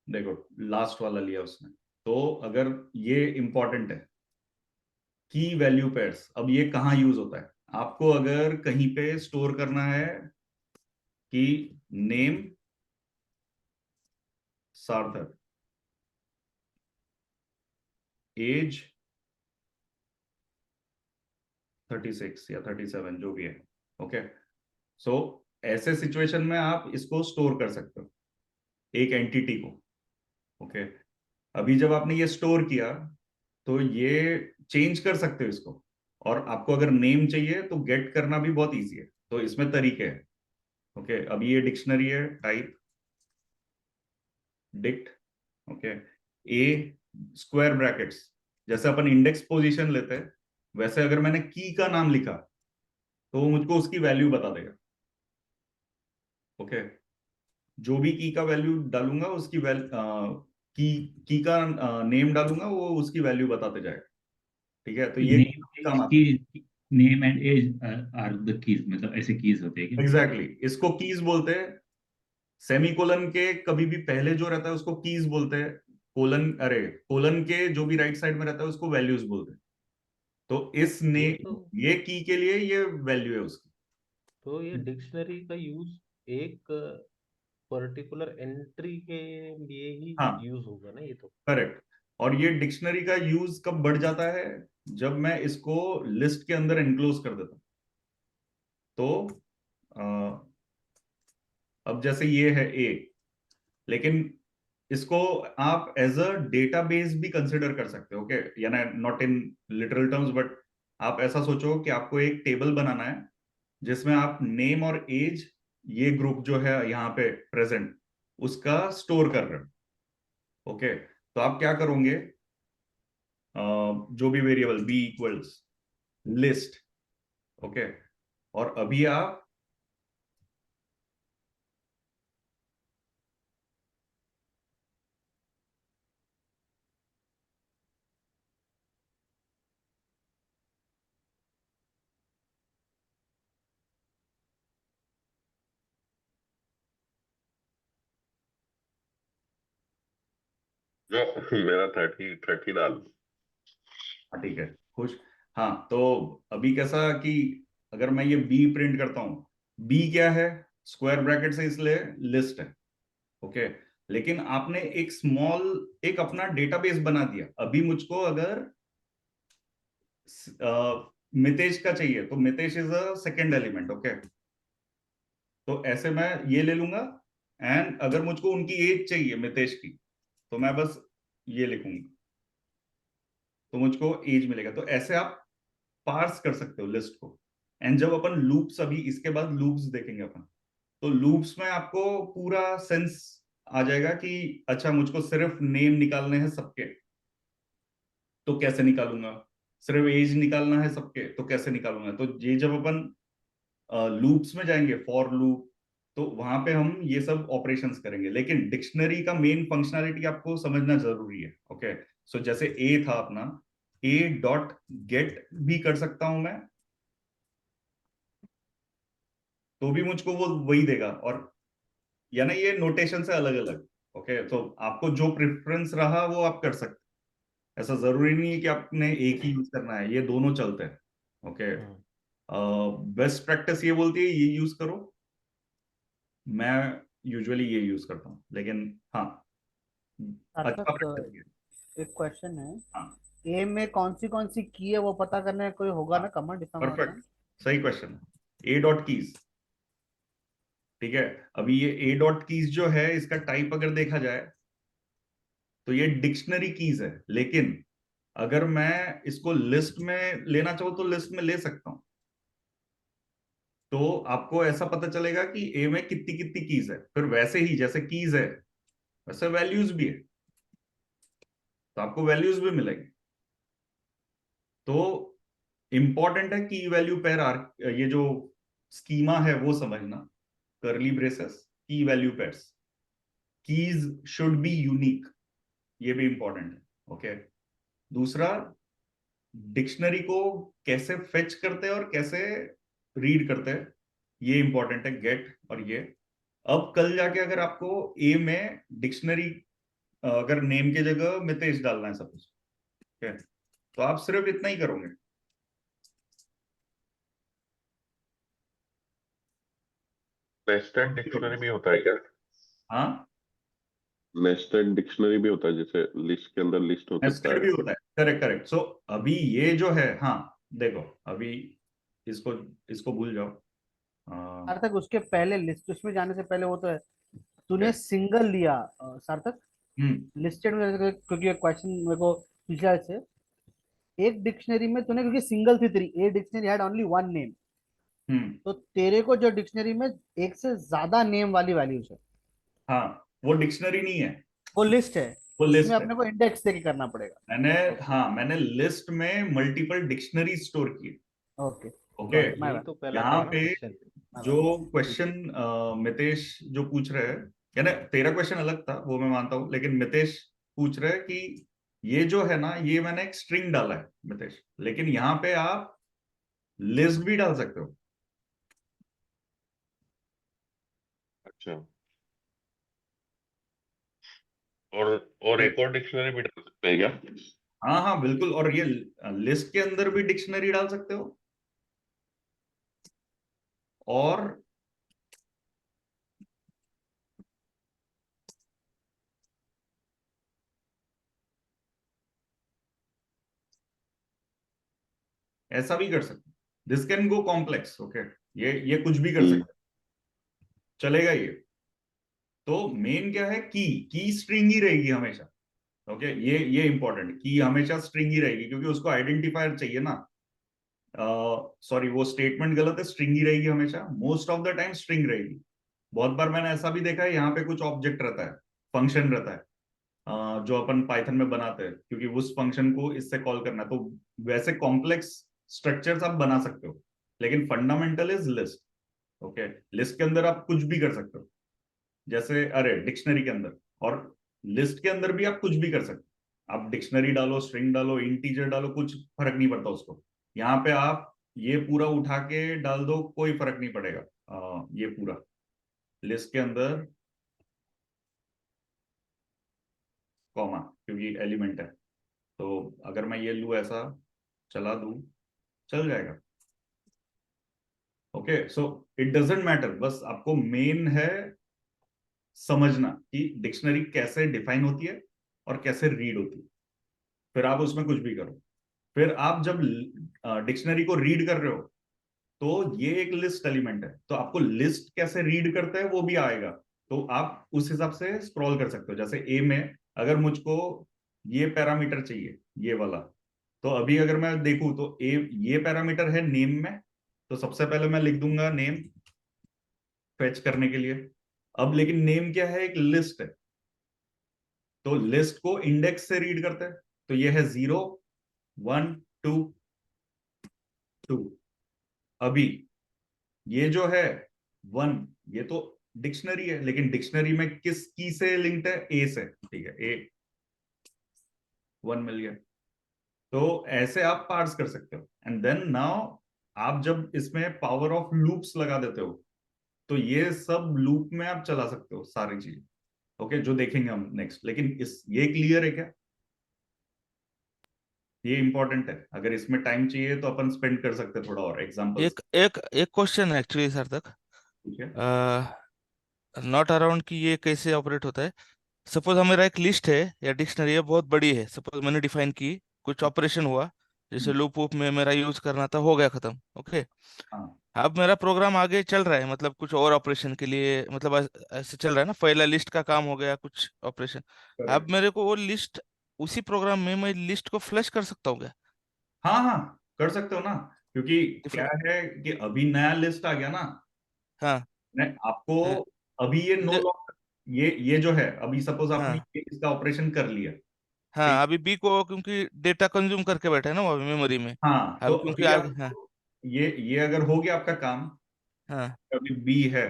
देखो लास्ट वाला लिया उसने, तो अगर ये इंपॉर्टेंट है की वैल्यू पेयर्स, अब ये कहाँ यूज होता है, आपको अगर कहीं पे स्टोर करना है कि नेम सार्थक, एज 36 या 37 जो भी है। ओके, सो ऐसे सिचुएशन में आप इसको स्टोर कर सकते हो एक एंटिटी को। ओके, अभी जब आपने ये स्टोर किया तो ये चेंज कर सकते हो इसको, और आपको अगर नेम चाहिए तो गेट करना भी बहुत इजी है, तो इसमें तरीके हैं। ओके, अभी ये डिक्शनरी है, टाइप डिक्ट। ओके, ए स्क्वायर ब्रैकेट्स, जैसे अपन इंडेक्स पोजीशन लेते हैं, वैसे अगर मैंने की का नाम लिखा तो वो मुझको उसकी वैल्यू बता देगा। ओके, जो भी की का वैल्यू डालूंगा उसकी की का नेम डालूंगा, वो उसकी वैल्यू बताते जाएगा। ठीक है, तो ये नेम काम एज आता है। की, name and age are the keys, मतलब ऐसे कीज होते हैं क्या? एग्जैक्टली इसको कीज बोलते हैं। सेमीकोलन के कभी भी पहले जो रहता है उसको कीज बोलते हैं। कोलन, अरे कोलन के जो भी राइट साइड में रहता है उसको वैल्यूज बोलते हैं। तो इस ने ये तो ये की के लिए ये वैल्यू है उसकी। तो ये डिक्शनरी का यूज एक पर्टिकुलर एंट्री के लिए ही हाँ, यूज होगा ना ये तो। करेक्ट। और ये डिक्शनरी का यूज कब बढ़ जाता है, जब मैं इसको लिस्ट के अंदर एनक्लोज कर देता हूं। तो अब जैसे ये है ए, लेकिन इसको आप एज अ डेटाबेस भी कंसिडर कर सकते हो। ओके, यानी not in literal terms, but आप ऐसा सोचो कि आपको एक टेबल बनाना है जिसमें आप नेम और एज, ये ग्रुप जो है यहाँ पे प्रेजेंट, उसका स्टोर कर रहे हो। ओके, तो आप क्या करोगे, जो भी variable be equals list. Okay, और अभी आप मेरा 30 डाल। हाँ ठीक है, खुश। हाँ, तो अभी कैसा कि अगर मैं ये बी प्रिंट करता हूं, बी क्या है, स्क्वायर ब्रैकेट से इसलिए लिस्ट है। ओके, लेकिन आपने एक स्मॉल, एक अपना डेटाबेस बना दिया। अभी मुझको अगर मितेश का चाहिए तो Mitesh is a second element. Okay, तो ऐसे मैं ये ले लूंगा एंड अगर मुझको उनकी एज चाहिए मितेश की, तो मैं बस ये लिखूंगा, तो मुझको एज मिलेगा। तो ऐसे आप पार्स कर सकते हो लिस्ट को। एंड जब अपन लूप्स, अभी इसके बाद लूप्स देखेंगे अपन, तो लूप्स में आपको पूरा सेंस आ जाएगा कि अच्छा मुझको सिर्फ नेम निकालने हैं सबके, तो कैसे निकालूंगा, सिर्फ एज निकालना है सबके, तो कैसे निकालूंगा। तो ये जब अपन लूप्स में जाएंगे, फॉर लूप, तो वहां पे हम ये सब ऑपरेशंस करेंगे। लेकिन डिक्शनरी का मेन फंक्शनैलिटी आपको समझना जरूरी है। ओके, सो जैसे ए था अपना, ए डॉट गेट भी कर सकता हूं मैं, तो भी मुझको वो वही देगा। और या ना, ये नोटेशन से अलग अलग। ओके, तो आपको जो प्रेफरेंस रहा वो आप कर सकते हैं। ऐसा जरूरी नहीं है कि आपने एक ही यूज करना है, ये दोनों चलते हैं। ओके, बेस्ट प्रैक्टिस ये बोलती है ये यूज करो, मैं यूजुअली ये यूज करता हूँ। लेकिन हाँ, अच्छा सार्थक, प्रैक्टिस है। एक क्वेश्चन है, हाँ, ए में कौन सी की है वो पता करने का कोई होगा ना कमांड, इसका परफेक्ट, मतलब? सही क्वेश्चन है। ए डॉट कीज, ठीक है। अभी ये ए डॉट कीज जो है, इसका टाइप अगर देखा जाए तो ये डिक्शनरी कीज है। लेकिन अगर मैं इसको लिस्ट में लेना चाहूँ तो लिस्ट में ले सकता हूं। तो आपको ऐसा पता चलेगा कि ए में कितनी कितनी कीज है। फिर वैसे ही जैसे कीज है, वैसे वैल्यूज भी है, तो आपको वैल्यूज भी मिलेंगे। तो इंपॉर्टेंट है की वैल्यू पेयर आर, ये जो स्कीमा है वो समझना। कर्ली ब्रेसेस, की value pairs, keys should be unique, ये भी इंपॉर्टेंट है। ओके, दूसरा, डिक्शनरी को कैसे फेच करते हैं और कैसे रीड करते हैं, ये इंपॉर्टेंट है, गेट और ये। अब कल जाके अगर आपको ए में डिक्शनरी, अगर नेम की जगह मितेश डालना है सपोज, ठीक है, तो आप सिर्फ इतना ही करोगे। नेस्टेड डिक्शनरी भी होता है क्या? हाँ, नेस्टेड डिक्शनरी भी होता है, जैसे लिस्ट के अंदर लिस्ट हो सकता नेस्टेड भी है। होता है, करेक्ट करेक्ट। सो अभी ये जो है, हाँ देखो, अभी इसको इसको भूल जाओ। सार्थक, उसके पहले लिस्ट, उसमें जाने से पहले वो तो है, तूने okay, सिंगल लिया सार्थक हम्म लिस्टेड में, क्योंकि क्वेश्चन मेरे को पिछला से, एक डिक्शनरी में तूने, क्योंकि सिंगल थी तेरी, a dictionary had only one name, hmm, तो तेरे को जो डिक्शनरी में एक से ज्यादा नेम वाली वैल्यूज है, हाँ, वो डिक्शनरी नहीं है, वो लिस्ट है, वो उसमें लिस्ट है। अपने को इंडेक्स देके करना पड़ेगा। मैंने, ओके, हाँ, मैंने लिस्ट में मल्टीपल डिक्शनरी स्टोर किए। Okay, okay, got it, my यही बैड, तो पहला यहाँ था ना पे क्वेश्चन। माय जो बैड। क्वेश्चन मितेश जो पूछ रहे हैं, यानी तेरा क्वेश्चन अलग था वो मैं मानता हूँ, लेकिन मितेश पूछ रहे हैं कि ये जो है ना, ये मैंने एक स्ट्रिंग डाला है मितेश, लेकिन यहाँ पे आप लिस्ट भी डाल सकते हो। अच्छा, और और एक और डिक्शनरी भी डाल सकते हैं क्या? हाँ हाँ बिल्कुल, और ये लिस्ट के अंदर भी डिक्शनरी डाल सकते हो। और ऐसा भी कर सकते हो, this can go complex. Okay, ये कुछ भी कर सकते हो, चलेगा ये। तो मेन क्या है, की स्ट्रिंग ही रहेगी हमेशा। ओके, ये इंपॉर्टेंट, की हमेशा स्ट्रिंग ही रहेगी, क्योंकि उसको आइडेंटिफायर चाहिए ना। सॉरी, वो स्टेटमेंट गलत है, स्ट्रिंग ही रहेगी हमेशा, most of the time string रहेगी। बहुत बार मैंने ऐसा भी देखा है, यहाँ पे कुछ ऑब्जेक्ट रहता है, फंक्शन रहता है, जो अपन पाइथन में बनाते हैं, क्योंकि उस फंक्शन को इससे कॉल करना है। तो वैसे कॉम्प्लेक्स स्ट्रक्चर्स आप बना सकते हो, लेकिन fundamental is list. Okay, list के अंदर आप कुछ भी कर सकते हो, जैसे अरे डिक्शनरी के अंदर, और लिस्ट के अंदर भी आप कुछ भी कर सकते हो। आप डिक्शनरी डालो, स्ट्रिंग डालो, इंटीजर डालो, कुछ फर्क नहीं पड़ता उसको। यहाँ पे आप ये पूरा उठा के डाल दो, कोई फर्क नहीं पड़ेगा। ये पूरा लिस्ट के अंदर कॉमा, क्योंकि एलिमेंट है, तो अगर मैं ये लू ऐसा चला दूं, चल जाएगा। Okay, so it doesn't matter, बस आपको मेन है समझना कि डिक्शनरी कैसे डिफाइन होती है और कैसे रीड होती है। फिर आप उसमें कुछ भी करो। फिर आप जब डिक्शनरी को रीड कर रहे हो, तो ये एक लिस्ट एलिमेंट है, तो आपको लिस्ट कैसे रीड करता है वो भी आएगा। तो आप उस हिसाब से स्क्रॉल कर सकते हो। जैसे ए में अगर मुझको ये पैरामीटर चाहिए, ये वाला, तो अभी अगर मैं देखूं तो ए ये पैरामीटर है नेम में, तो सबसे पहले मैं लिख दूंगा नेम फेच करने के लिए। अब लेकिन नेम क्या है, एक लिस्ट है, तो लिस्ट को इंडेक्स से रीड करते हैं, तो ये है 0 1 2 2। अभी ये जो है 1, ये तो डिक्शनरी है, लेकिन डिक्शनरी में किस की से लिंक्ड है, ए से, ठीक है, ए 1 मिल गया। तो ऐसे आप पार्स कर सकते हो। एंड देन नाउ आप जब इसमें पावर ऑफ लूप्स लगा देते हो, तो ये सब लूप में आप चला सकते हो सारी चीजें। ओके, जो देखेंगे हम नेक्स्ट। लेकिन इस ये क्लियर है क्या, ये इंपॉर्टेंट है। अगर इसमें टाइम चाहिए तो अपन स्पेंड कर सकते हैं थोड़ा और एग्जांपल्स। एक एक एक क्वेश्चन है एक्चुअली सर तक, ठीक है। नॉट अराउंड कि ये कैसे ऑपरेट होता है। सपोज हमारा एक लिस्ट है या डिक्शनरी है, बहुत बड़ी है, सपोज मैंने डिफाइन की, कुछ ऑपरेशन हुआ, जैसे लूप वूप में मेरा यूज करना था, हो गया खत्म, ओके। हाँ, अब मेरा प्रोग्राम आगे चल रहा है, मतलब कुछ और ऑपरेशन के लिए, मतलब ऐसे चल रहा है ना, पहला लिस्ट का काम हो गया, कुछ ऑपरेशन। अब करेक्ट। मेरे को वो लिस्ट, उसी प्रोग्राम में मैं लिस्ट को फ्लश कर सकता हूँ क्या? हाँ हाँ, कर सकते हो ना, क्योंकि क्या डिफरेंट। है कि अभी नया लिस्ट आ गया ना। हाँ मैं आपको हाँ, अभी ये नो मुझे, लॉन्गर, ये जो है अभी सपोज आपने हाँ इसका ऑपरेशन कर लिया। ठीक। हाँ, अभी बी को क्योंकि डेटा कंज्यूम करके बैठा है ना वो मेमोरी में, हाँ, तो अब क्योंकि अभी आगे, हाँ आपको ये अगर हो गया आपका काम, हाँ अभी बी है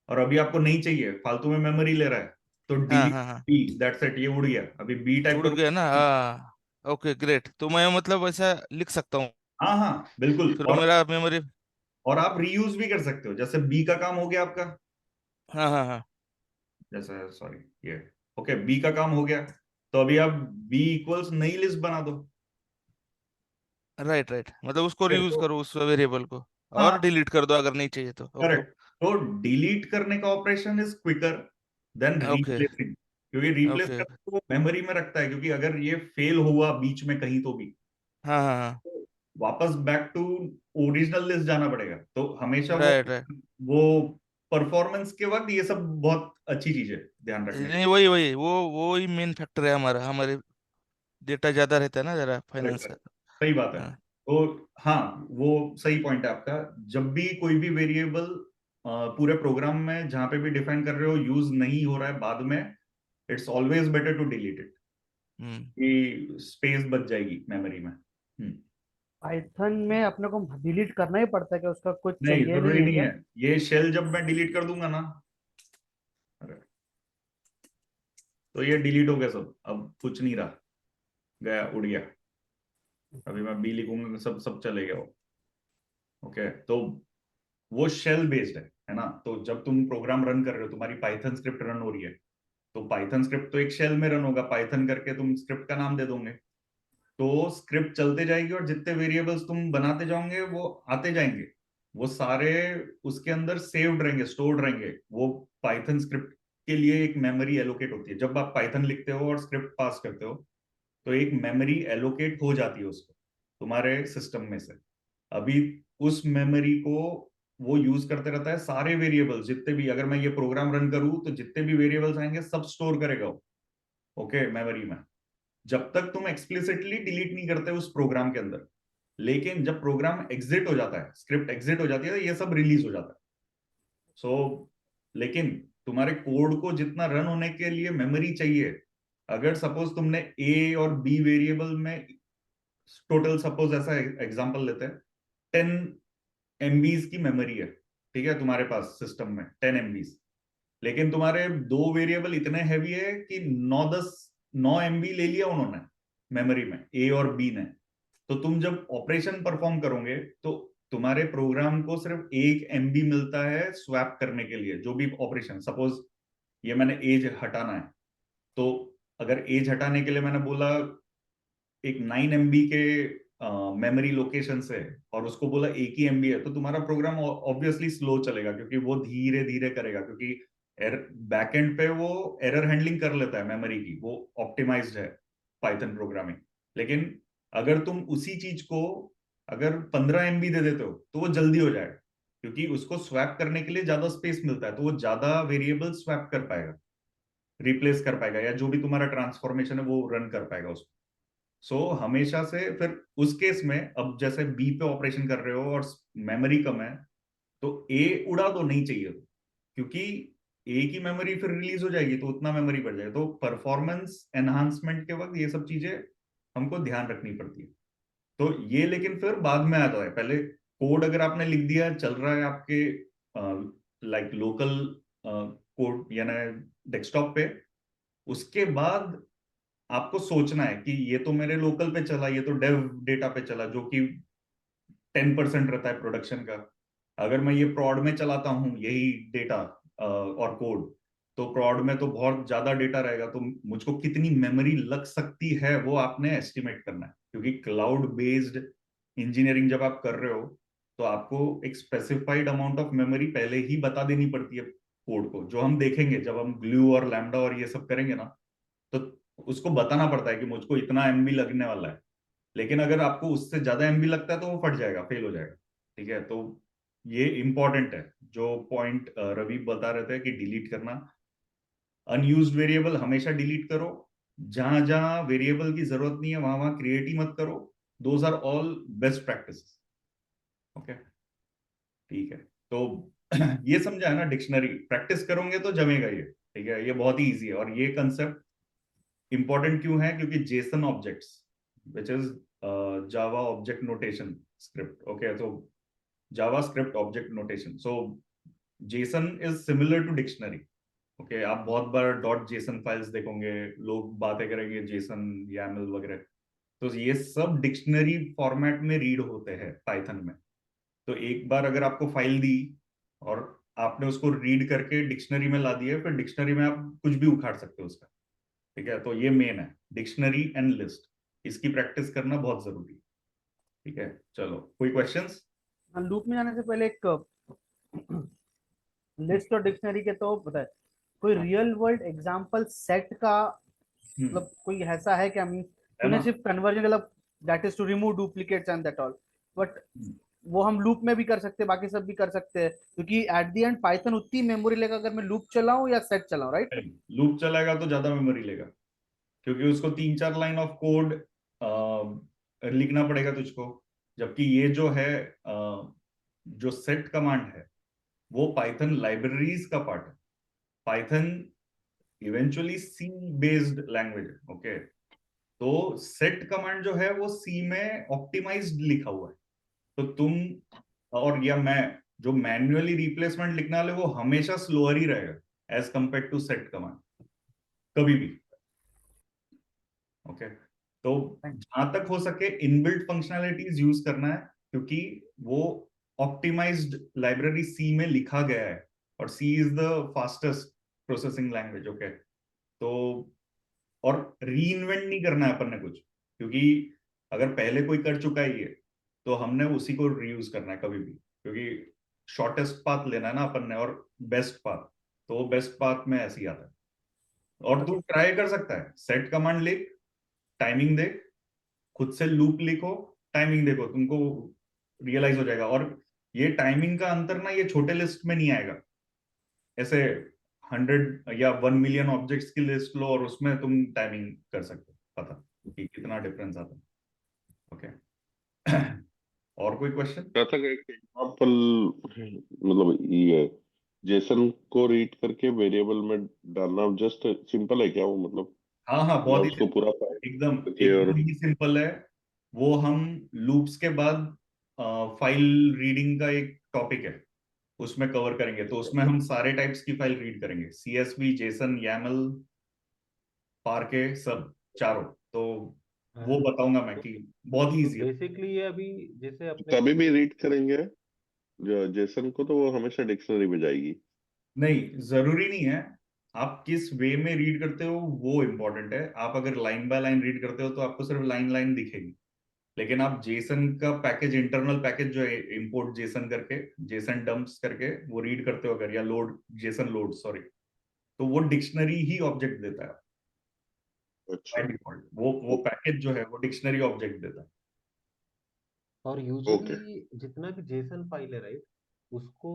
और अभी आपको नहीं चाहिए, फालतू में मेमोरी ले रहा है, तो हाँ डिलीट हाँ हाँ, बी, दैट्स इट, ये उड़ गया। अभी बी टाइप उड़ गया ना, करो। हाँ। ओके ग्रेट, तो मैं मतलब ऐसा लिख सकता हूँ, हाँ हाँ, बिल्कुल। फिर मेरा मेमोरी। और आप रीयूज भी कर सकते हो, जैसे बी का काम हो गया आपका, हाँ हाँ हाँ, जैसे सॉरी ये, ओके, बी का काम हो गया, तो अभी आप बी इक्वल्स नई लिस्ट बना दो। राइट राइट, मतलब उसको ठीक है, रियूज तो करो उस वेरिएबल को, और हाँ, डिलीट कर दो अगर नहीं चाहिए तो, ओके। करेक्ट। तो डिलीट करने का operation is quicker than okay replacing, क्योंकि रिप्लेस ओके ओके, करके वो मेमोरी में रखता है, क्योंकि अगर ये फेल हुआ बीच में कहीं तो भी, हाँ हाँ हाँ, तो वापस बैक टू ओरिजिनल लिस्ट जाना पड़ेगा। तो हमेशा राइट राइट। वो परफॉर्मेंस के वक्त ये सब बहुत अच्छी चीज है ध्यान रखने की। नहीं वही वही, वो ही मेन फैक्टर है हमारा, हमारे डेटा ज्यादा रहता है ना जरा Correct, फाइनेंस का। correct, सही बात है। हाँ तो हाँ, वो सही पॉइंट है आपका। जब भी कोई भी वेरिएबल पूरे प्रोग्राम में जहां पे भी डिफाइन कर रहे हो यूज नहीं हो रहा है बाद में, it's always better to delete it, hmm, कि स्पेस बच जाएगी मेमोरी में। पाइथन में अपने को डिलीट करना ही पड़ता है कि उसका कुछ नहीं, चाहिए नहीं जरूरी है नहीं क्या? है। ये शेल जब मैं डिलीट कर दूंगा ना, अरे, तो ये डिलीट हो गया सब, अब कुछ नहीं रहा, गया, उड़ गया। अभी मैं बी लिखूंगा, सब सब चले गया वो। ओके, तो वो शेल बेस्ड है ना। तो जब तुम प्रोग्राम रन कर रहे हो, तुम्हारी पाइथन स्क्रिप्ट रन हो रही है, तो पाइथन स्क्रिप्ट तो एक शेल में रन होगा, पाइथन करके तुम स्क्रिप्ट का नाम दे दोगे, तो स्क्रिप्ट चलते जाएगी और जितने वेरिएबल्स तुम बनाते जाओगे वो आते जाएंगे, वो सारे उसके अंदर सेव्ड रहेंगे, स्टोर्ड रहेंगे। वो पाइथन स्क्रिप्ट के लिए एक मेमोरी एलोकेट होती है। जब आप पाइथन लिखते हो और स्क्रिप्ट पास करते हो, तो एक मेमोरी एलोकेट हो जाती है उसको तुम्हारे सिस्टम में से। अभी उस मेमोरी को वो यूज करते रहता है, सारे वेरिएबल्स जितने भी, अगर मैं ये प्रोग्राम रन करूं तो जितने भी वेरिएबल्स आएंगे सब स्टोर करेगा वो, ओके, मेमोरी में, जब तक तुम एक्सप्लिसिटली डिलीट नहीं करते उस प्रोग्राम के अंदर। लेकिन जब प्रोग्राम एग्जिट हो जाता है, स्क्रिप्ट एग्जिट हो जाती है, तो ये सब रिलीज हो जाता है। सो लेकिन तुम्हारे कोड को जितना रन होने के लिए मेमोरी चाहिए, अगर सपोज तुमने ए और बी वेरिएबल में टोटल, सपोज ऐसा एग्जांपल लेते हैं, 10 MBs की मेमोरी है, ठीक है, तुम्हारे पास सिस्टम में 10 MBs, लेकिन तुम्हारे दो वेरिएबल इतने हैवी है कि 9 MB ले लिया उन्होंने मेमोरी में, ए और बी ने। तो तुम जब ऑपरेशन परफॉर्म करोगे, तो तुम्हारे प्रोग्राम को सिर्फ 1 MB मिलता है स्वैप करने के लिए, जो भी ऑपरेशन, सपोज ये मैंने एज हटाना है, तो अगर एज हटाने के लिए मैंने बोला एक 9 MB के मेमोरी लोकेशन से, और उसको बोला एक ही MB है, तो तुम्हारा प्रोग्राम ऑब्वियसली स्लो चलेगा, क्योंकि वो धीरे धीरे करेगा, क्योंकि बैकएंड पे वो एरर हैंडलिंग कर लेता है मेमोरी की, वो ऑप्टिमाइज्ड है पाइथन प्रोग्रामिंग। लेकिन अगर तुम उसी चीज को अगर 15 MB दे देते हो, तो वो जल्दी हो जाएगा। क्योंकि उसको स्वैप करने के लिए ज्यादा स्पेस मिलता है, तो वो ज्यादा वेरिएबल स्वैप कर पाएगा, रिप्लेस कर पाएगा, या जो भी तुम्हारा ट्रांसफॉर्मेशन है वो रन कर पाएगा उसको। सो हमेशा से फिर उस केस में, अब जैसे बी पे ऑपरेशन कर रहे हो और मेमोरी कम है, तो ए उड़ा दो, नहीं चाहिए तो, क्योंकि ए की मेमोरी फिर रिलीज हो जाएगी तो उतना मेमोरी बढ़ जाएगा। तो परफॉर्मेंस एनहांसमेंट के वक्त ये सब चीजें हमको ध्यान रखनी पड़ती है। तो ये लेकिन फिर बाद में आता है, पहले कोड अगर आपने लिख दिया, चल रहा है आपके लाइक लोकल कोड यानी डेस्कटॉप पे, उसके बाद आपको सोचना है कि ये तो मेरे लोकल पे चला, ये तो डेव डेटा पे चला, जो कि 10% रहता है प्रोडक्शन का। अगर मैं ये प्रॉड में चलाता हूँ यही डेटा और कोड, तो प्रॉड में तो बहुत ज्यादा डेटा रहेगा, तो मुझको कितनी मेमोरी लग सकती है वो आपने एस्टिमेट करना है, क्योंकि क्लाउड बेस्ड इंजीनियरिंग जब आप कर रहे हो तो आपको एक स्पेसिफाइड अमाउंट ऑफ मेमोरी पहले ही बता देनी पड़ती है कोड को, जो हम देखेंगे जब हम ग्लू और लैम्डा और ये सब करेंगे ना, तो उसको बताना पड़ता है कि मुझको इतना एमबी लगने वाला है। लेकिन अगर आपको उससे ज्यादा एमबी लगता है तो वो फट जाएगा, फेल हो जाएगा। ठीक है, तो ये इंपॉर्टेंट है जो पॉइंट रवि बता रहे थे कि डिलीट करना, अनयूज्ड वेरिएबल हमेशा डिलीट करो, जहां जहां वेरिएबल की जरूरत नहीं है वहां वहां क्रिएट ही मत करो। Those are all best practice. Okay, ठीक है। तो ये समझा है ना, डिक्शनरी प्रैक्टिस करोगे तो जमेगा ये। ठीक है, ये बहुत ही इजी है, और ये कंसेप्ट इंपॉर्टेंट क्यों है, क्योंकि JSON objects which is Java object notation script. Okay, तो JavaScript object notation, so JSON is similar to dictionary. Okay, आप बहुत बार डॉट जेसन फाइल्स देखोगे, लोग बातें करेंगे जेसन यामल वगैरह, तो ये सब डिक्शनरी फॉर्मेट में रीड होते हैं पाइथन में। तो एक बार अगर आपको फाइल दी और आपने उसको रीड करके डिक्शनरी में ला दिया, फिर डिक्शनरी में आप कुछ भी उखाड़ सकते हो उसका। ठीक है, तो ये मेन है, डिक्शनरी एंड लिस्ट, इसकी प्रैक्टिस करना बहुत जरूरी है। ठीक है, चलो कोई क्वेश्चंस? लूप में जाने से पहले एक लिस्ट और डिक्शनरी के तो बताए, कोई रियल वर्ल्ड एग्जांपल सेट का मतलब कोई ऐसा है क्या? मीन है ना? तूने सिर्फ कन्वर्जन मतलब that is to remove duplicates and that all, but वो हम लूप में भी कर सकते हैं, बाकी सब भी कर सकते हैं, क्योंकि एट द एंड पाइथन उतनी मेमोरी लेगा अगर मैं लूप चलाऊं या सेट चलाऊं, राइट? लूप चलाएगा तो ज्यादा मेमोरी लेगा, क्योंकि उसको 3-4 लाइन ऑफ कोड लिखना पड़ेगा तुझको। जबकि ये जो है जो सेट कमांड है वो पाइथन लाइब्रेरीज का पार्ट है। पाइथन इवेंचुअली सी बेस्ड लैंग्वेज है। ओके, तो सेट कमांड जो है वो सी में ऑप्टिमाइज्ड लिखा हुआ है। तो तुम और या मैं जो मैन्युअली रिप्लेसमेंट लिखने वाले, वो हमेशा स्लोअर ही रहेगा as compare to set command, कभी भी। ओके, तो जहां तक हो सके इनबिल्ट फंक्शनैलिटीज यूज करना है, क्योंकि वो ऑप्टिमाइज्ड लाइब्रेरी सी में लिखा गया है, और C is the fastest processing language. Okay, तो और री इन्वेंट नहीं करना है अपन ने कुछ, क्योंकि अगर पहले कोई कर चुका ही है तो हमने उसी को रीयूज करना है कभी भी, क्योंकि शॉर्टेस्ट पाथ लेना है ना अपन ने, और बेस्ट पाथ, तो बेस्ट पाथ में ऐसे ही आता है। और तू ट्राई कर सकता है, सेट कमांड लिख, टाइमिंग देख, खुद से लूप लिखो, टाइमिंग देखो, तुमको रियलाइज हो जाएगा। और ये टाइमिंग का अंतर ना ये छोटे लिस्ट में नहीं आएगा, ऐसे 100 या 1 मिलियन ऑब्जेक्ट्स की लिस्ट लो और उसमें तुम टाइमिंग कर सकते हो, पता कि कितना डिफरेंस आता है। ओके, और कोई क्वेश्चन? जैसा कि एक एग्जाम्पल, मतलब ये जेसन को रीड करके वेरिएबल में डालना जस्ट सिंपल है क्या वो, मतलब हाँ हाँ, या बहुत ही उसको simple, पूरा फाइल एकदम करके और एकदम ही सिंपल है। वो हम लूप्स के बाद फाइल रीडिंग का एक टॉपिक है, उसमें कवर करेंगे। तो उसमें हम सारे टाइप्स की फाइल रीड करेंगे, सीएसवी, जेसन, YAML, पार्के, सब चारों। तो वो बताऊंगा मैं कि बहुत ही तो इजी है। बेसिकली ये अभी जैसे अपने तभी भी रीड करेंगे जो जेसन को, तो वो हमेशा डिक्शनरी में जाएगी। नहीं, जरूरी नहीं है, आप किस वे में रीड करते हो वो इम्पोर्टेंट है। आप अगर लाइन बाय लाइन रीड करते हो तो आपको सिर्फ लाइन लाइन दिखेगी, लेकिन आप जेसन का पैकेज, इंटरनल पैकेज जो है इंपोर्ट जेसन करके, जेसन डंप्स करके वो रीड करते हो अगर, या लोड जेसन लोड, सॉरी, तो वो डिक्शनरी ही ऑब्जेक्ट देता है अच्छा। By default. वो पैकेज जो है वो डिक्शनरी ऑब्जेक्ट देता है। और ओके। यूजुअली जितना भी जेसन फाइल है, राइट, उसको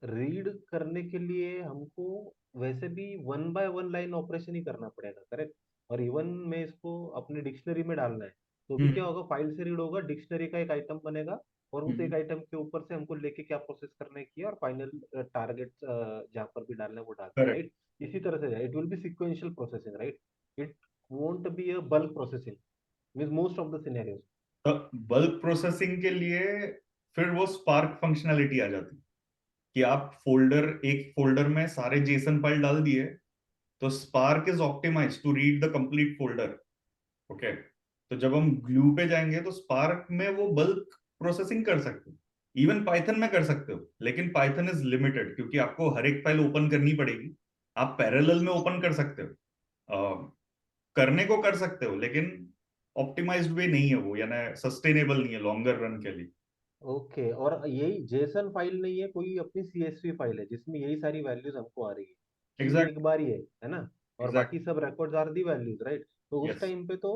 रीड करने के लिए हमको वैसे भी 1 बाय 1 लाइन ऑपरेशन ही करना पड़ेगा, करेक्ट? और इवन में इसको अपनी डिक्शनरी में डालना है तो भी क्या होगा, फाइल से रीड होगा, डिक्शनरी का एक आइटम बनेगा और उस एक आइटम के ऊपर से हमको लेके क्या प्रोसेस करने की है और फाइनल टारगेट जहाँ पर भी डालना है वो डालना है, करेक्ट। राइट? इसी तरह से it will B sequential processing, right? It won't be a bulk processing means most of the scenarios. तो बल्क प्रोसेसिंग के लिए फिर वो स्पार्क फंक्शनैलिटी आ जाती है कि आप एक फोल्डर में सारे जेसन फाइल डाल दिए, तो spark is optimize to read the complete folder. Okay, तो जब हम ग्लू पे जाएंगे तो स्पार्क में वो बल्क प्रोसेसिंग कर सकते हो, इवन पाइथन में कर सकते हो, लेकिन पाइथन इज लिमिटेड क्योंकि आपको हर एक फाइल ओपन करनी पड़ेगी। आप पैरेलल में ओपन कर सकते हो, करने को कर सकते हो, लेकिन ऑप्टिमाइज्ड वे नहीं है वो, यानी सस्टेनेबल नहीं है लॉन्गर रन के लिए। ओके, और यही जेसन फाइल नहीं है, कोई अपनी सीएसवी फाइल है जिसमें यही सारी वैल्यूज हमको आ रही है, की एग्जैक्ट एक बार ही है ना? और एग्जैक्ट बाकी सब records are the values, right? तो उस यस। टाइम पे तो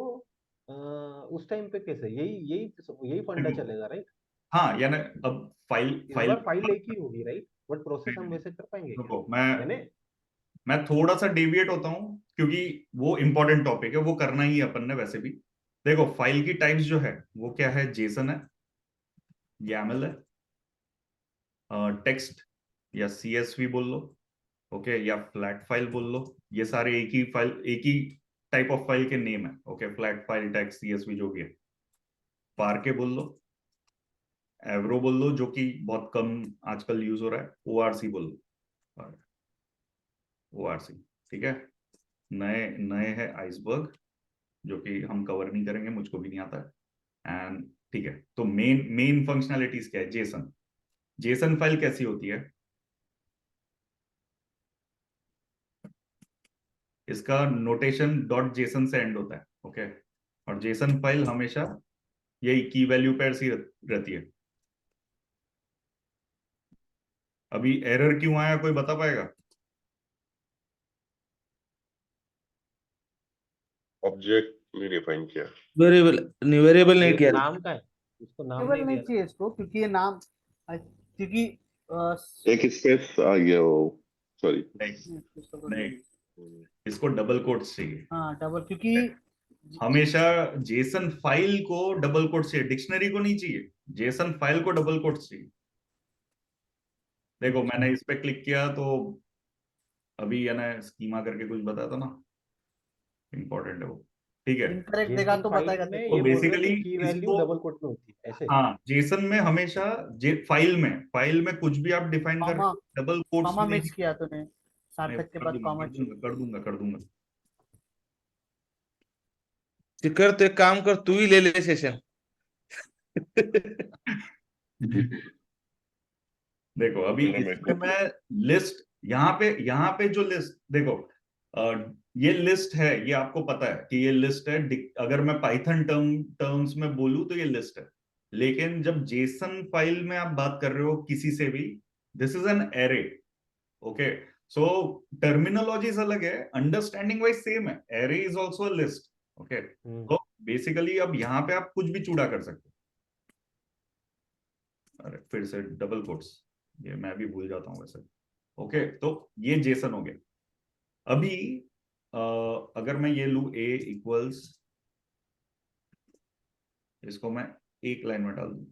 उस टाइम पे कैसे यही यही यही फंडा चलेगा, राइट? हाँ, यानी अब फाइल इस फाइल बार फाइल एक ही होगी, राइट? बट प्रोसेस हम वैसे कर पाएंगे क्या? रुको, मैं यानी मैं थोड़ा सा डेविएट होता हूँ क्योंकि वो इंपॉर्टेंट टॉपिक है, वो करना ही है अपन ने वैसे भी। देखो, फाइल की टाइप्स जो है वो क्या है, जेसन है, YAML है, टेक्स्ट या CSV बोल लो, ओके, या फ्लैट फाइल बोल लो। ये सारे एक ही फाइल, एक ही टाइप ऑफ फाइल के नेम है। Okay, flat file, text, CSV जो भी है। पार्के बोल लो, एवरो बोल लो जो कि बहुत कम आजकल यूज हो रहा है, ORC बोल लो, ORC। ठीक है। नए नए है आइसबर्ग, जो कि हम कवर नहीं करेंगे, मुझको भी नहीं आता है। एंड ठीक है, तो मेन मेन फंक्शनैलिटीज क्या है, जेसन। जेसन फाइल कैसी होती है, इसका नोटेशन डॉट जेसन से एंड होता है। ओके, और जेसन फाइल हमेशा यही की वैल्यू पेयर सी रहती है। अभी एरर क्यों आया, कोई बता पाएगा? ऑब्जेक्ट नहीं डिफाइन किया। वेरिएबल नहीं ये किया। नाम का है, उसको नाम केवल नहीं नहीं दिया ना। चाहिए इसको क्योंकि ये नाम क्योंकि एक स्पेस आ गया वो, सॉरी। नहीं नहीं, इसको डबल कोट्स चाहिए हाँ डबल, क्योंकि हमेशा। जेसन फाइल को डबल कोट्स चाहिए, डिक्शनरी को नहीं चाहिए। जेसन फाइल को डबल कोट्स चाहिए। देखो, मैंने इस पे क्लिक किया तो अभी है ना स्कीमा करके कुछ बताया था ना, इंपॉर्टेंट है वो। ठीक है, इनकरेक्ट देगा जेसन तो फाइल बताएगा में तेरे तो को। ये बोल रहे हो बेसिकली कि की वैल्यू इसको, डबल कोट में होती है ऐसे? हाँ, जेसन में हमेशा फाइल में कुछ भी आप डिफाइन कर रहे कॉमा, हो, डबल कोट्स कॉमा में मिस नहीं। किया तूने, मैं सार्थक के कर बाद दूंगा कॉमा कर चाहिए। दूंगा कर दूंगा कर दूंगा। कर तो एक काम कर, तू ही ले ले सेशन। देखो, अभी मैंने मेरे इसमें को मैं लिस्ट, यहाँ पे जो लिस्ट देखो, ये लिस्ट है, ये आपको पता है कि ये लिस्ट है। अगर मैं पाइथन टर्म्स में बोलूं तो ये लिस्ट है, लेकिन जब जेसन फाइल में आप बात कर रहे हो किसी से भी, this is an array. Okay, so terminologies अलग है, अंडरस्टैंडिंग वाइज सेम है। Array is also list. Okay, तो बेसिकली अब यहाँ पे आप कुछ भी चूड़ा कर सकते हो। अरे फिर से डबल कोट्स, ये मैं भी भूल जाता हूँ वैसे। ओके, तो ये जेसन हो गया। अभी अगर मैं ये लू A इक्वल्स, इसको मैं एक लाइन में डाल दूं।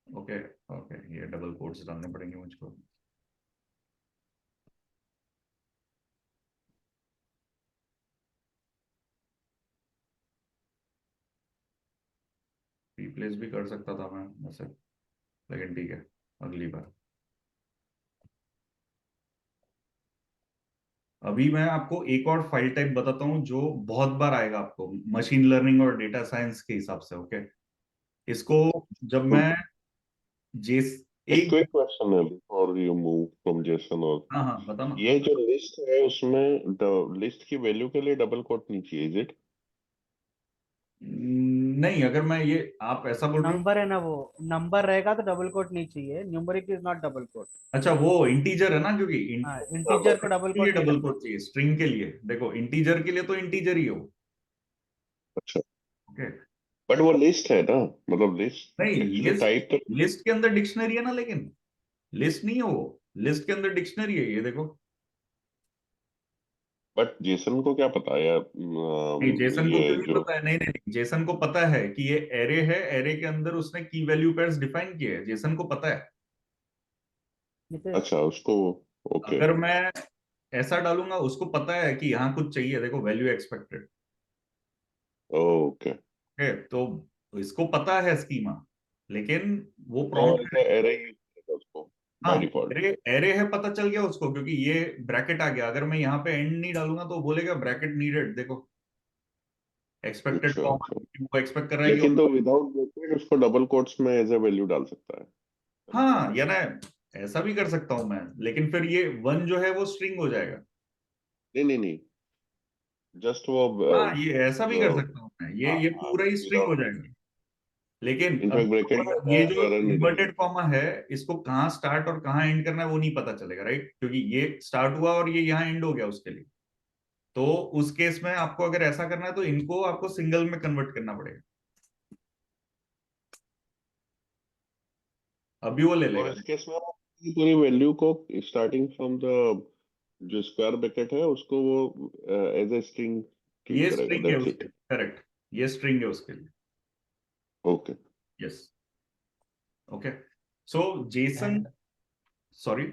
ओके ओके, ये डबल कोट्स डालने पड़ेंगे मुझको। रिप्लेस भी कर सकता था मैं वैसे, लेकिन ठीक है, अगली बार। अभी मैं आपको एक और फाइल टाइप बताता हूँ जो बहुत बार आएगा आपको मशीन लर्निंग और डेटा साइंस के हिसाब से। ओके, इसको जब मैं जेस एक एक, क्विक क्वेश्चन है before you move from Jason. और हाँ हाँ बता ना। ये जो लिस्ट है उसमें लिस्ट की वैल्यू के लिए डबल कोट नहीं चाहिए, इज इट? नहीं, अगर मैं ये, आप ऐसा बोल रहे हो, नंबर है ना, वो नंबर रहेगा तो डबल कोट नहीं चाहिए, numeric is not double quote. अच्छा वो इंटीजर है ना, क्योंकि हाँ, इंटीजर को डबल के लिए कोट नहीं डबल रखना। कोट चाहिए, स्ट्रिंग के लिए। देखो, इंटीजर के लिए तो इंटीजर ही हो। अच्छा। ओके, बट वो लिस्ट है ना, मतलब लिस्ट नहीं, एक्चुअली लिस्ट, टाइप तो, लिस्ट के अंदर डिक्शनरी है ना, लेकिन लिस्ट नहीं है वो, लिस्ट के अंदर डिक्शनरी है, ये देखो। बट जेसन को क्या पता यार, नहीं, जेसन को ये क्यों नहीं जो, पता है? नहीं नहीं नहीं, जेसन को पता है कि ये एरे है, एरे के अंदर उसने की वैल्यू पेयर्स डिफाइन किए हैं, जेसन को पता है। नितेश, अच्छा उसको, ओके अगर मैं ऐसा डालूंगा, उसको पता है कि यहाँ कुछ चाहिए, देखो वैल्यू एक्सपेक्टेड। ओके, है तो इसको पता है स्कीमा, लेकिन वो तो प्रॉम्प्ट, ऐसा एरे यूज करेगा उसको हाँ, बाय डिफॉल्ट। एरे एरे है, पता चल गया उसको, क्योंकि ये ब्रैकेट आ गया। अगर मैं यहाँ पे एंड नहीं डालूंगा तो वो बोलेगा ब्रैकेट नीडेड, देखो एक्सपेक्टेड अच्छा कॉमा, अच्छा, वो एक्सपेक्ट कर रहा है कि, लेकिन तो विदाउट ब्रैकेट उसको डबल कोट्स में एज ए वैल्यू डाल सकता है। हाँ या ना, ऐसा भी कर सकता हूं मैं, लेकिन फिर ये वन जो है वो स्ट्रिंग हो जाएगा। नहीं नहीं नहीं, जस्ट वो हाँ, ये ऐसा भी कर सकता हूँ मैं, हाँ ये हाँ, पूरा ही स्ट्रिंग हो विदाउट, जाएगा। लेकिन इनफैक्ट अब ब्रैकेट लेता ये है जो तो एरर नहीं इन्वर्टेड देगा। कॉमा है, इसको कहाँ स्टार्ट और कहाँ एंड करना है वो नहीं पता चलेगा, राइट? क्योंकि ये स्टार्ट हुआ और ये यहाँ एंड हो गया उसके लिए। तो उस केस में आपको अगर ऐसा करना है तो इनको आपको सिंगल में कन्वर्ट करना पड़ेगा। अभी वो ले और लेगा। इस केस में वो पूरी वैल्यू को स्टार्टिंग फ्रॉम द जो स्क्वायर ब्रैकेट है उसको वो एज ए स्ट्रिंग ट्रीट ये करेगा, स्ट्रिंग है दैट्स उसके इट। लिए, करेक्ट, ये स्ट्रिंग है उसके लिए। Okay, yes, okay. So Jason, and sorry,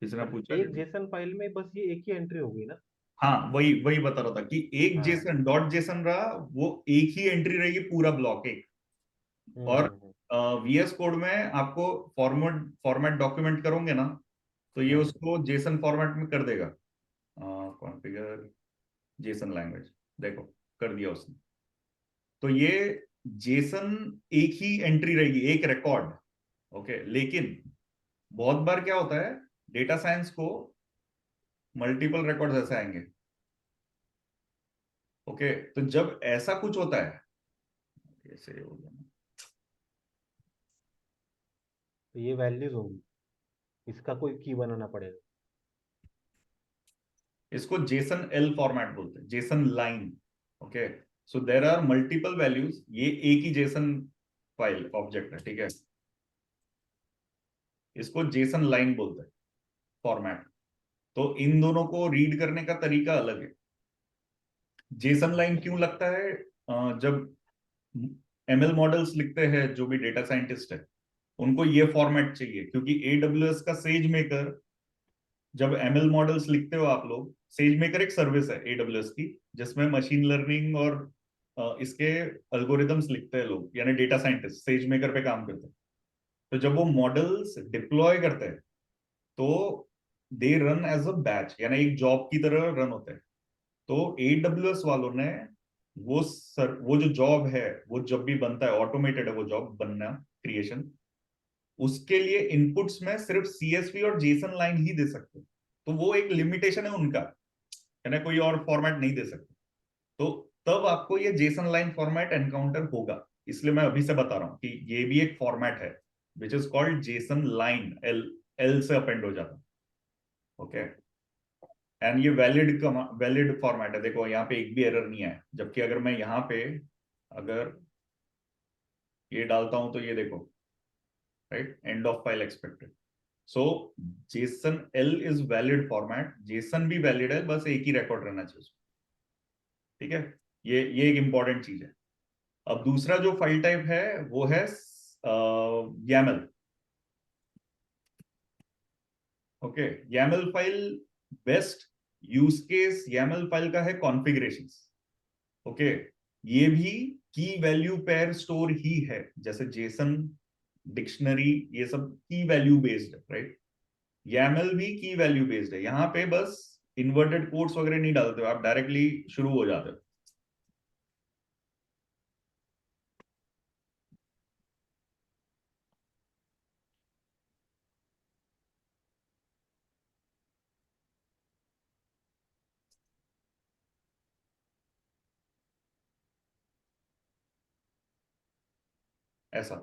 किसी ने बट पूछा एक क्या? जेसन फाइल में बस ये एक ही एंट्री होगी ना? हाँ, वही वही बता रहा था कि एक हाँ। जेसन डॉट जेसन रहा, वो एक ही एंट्री रहेगी, पूरा ब्लॉक एक। और हम्म। वीएस कोड में आपको फॉर्मेट फॉर्मेट डॉक्यूमेंट करोगे ना, तो ये हम्म। उसको जेसन फॉर्मेट में कर देगा। कॉन्फ़िगर जेसन लैंग्वेज, देखो कर दिया उसने। तो ये जेसन एक ही एंट्री रहेगी, एक रिकॉर्ड। ओके, लेकिन बहुत बार क्या होता है, डेटा साइंस को मल्टीपल रिकॉर्ड्स ऐसे आएंगे। ओके, तो जब ऐसा कुछ होता है, ऐसे हो गया ना, तो ये वैल्यूज होंगी, इसका कोई की बनाना पड़ेगा। इसको जेसन एल फॉर्मेट बोलते हैं, JSON line. Okay, so there are multiple values, ये एक ही जेसन फाइल ऑब्जेक्ट है, ठीक है? इसको जेसन लाइन बोलते हैं, फॉर्मेट। तो इन दोनों को रीड करने का तरीका अलग है। जेसन लाइन क्यों लगता है? जब एमएल मॉडल्स लिखते हैं, जो भी डेटा साइंटिस्ट है, उनको ये फॉर्मेट चाहिए, क्योंकि एडब्ल्यूएस का सेज मेकर, जब एमएल मॉडल्स लिखते हो आप लोग, सेज मेकर एक सर्विस है एडब्ल्यूएस की, जिसमें मशीन लर्निंग और इसके एल्गोरिदम्स लिखते हैं लोग, यानी डेटा साइंटिस्ट सेज मेकर पे काम करते हैं। तो जब वो मॉडल्स डिप्लॉय करते हैं, तो they run as a batch, यानी एक जॉब की तरह रन होते हैं। तो एडब्ल्यूएस वालों ने वो जो जॉब है, वो जब भी बनता है, ऑटोमेटेड है वो जॉब बनना, क्रिएशन, उसके लिए इनपुट्स में सिर्फ सीएसवी और जेसन लाइन ही दे सकते। तो वो एक लिमिटेशन है उनका, है ना, कोई और फॉर्मेट नहीं दे सकते। तो तब आपको ये जेसन लाइन फॉर्मेट एनकाउंटर होगा। इसलिए मैं अभी से बता रहा हूं कि ये भी एक फॉर्मेट है, which is called Jason line, L, L से अपेंड हो जाता है। ओके, एंड ये वैलिड फॉर्मेट है, देखो यहाँ पे एक भी एरर नहीं है। जबकि अगर मैं यहाँ पे अगर ये डालता हूं तो ये देखो, right, end of file expected. So Jason L is valid format, Jason भी वैलिड है, बस एक ही रिकॉर्ड रहना चाहिए उसमें, ठीक है? ये एक इंपॉर्टेंट चीज है। अब दूसरा जो फाइल टाइप है वो है YAML। Okay, YAML file, best use case YAML file का है कॉन्फ़िगरेशंस। ओके, ये भी की वैल्यू पेयर स्टोर ही है, जैसे जेसन, डिक्शनरी, ये सब की वैल्यू बेस्ड है, राइट? YAML भी की वैल्यू बेस्ड है। यहाँ पे बस इन्वर्टेड कोट्स वगैरह नहीं डालते हो आप, डायरेक्टली शुरू हो जाते हो। ऐसा,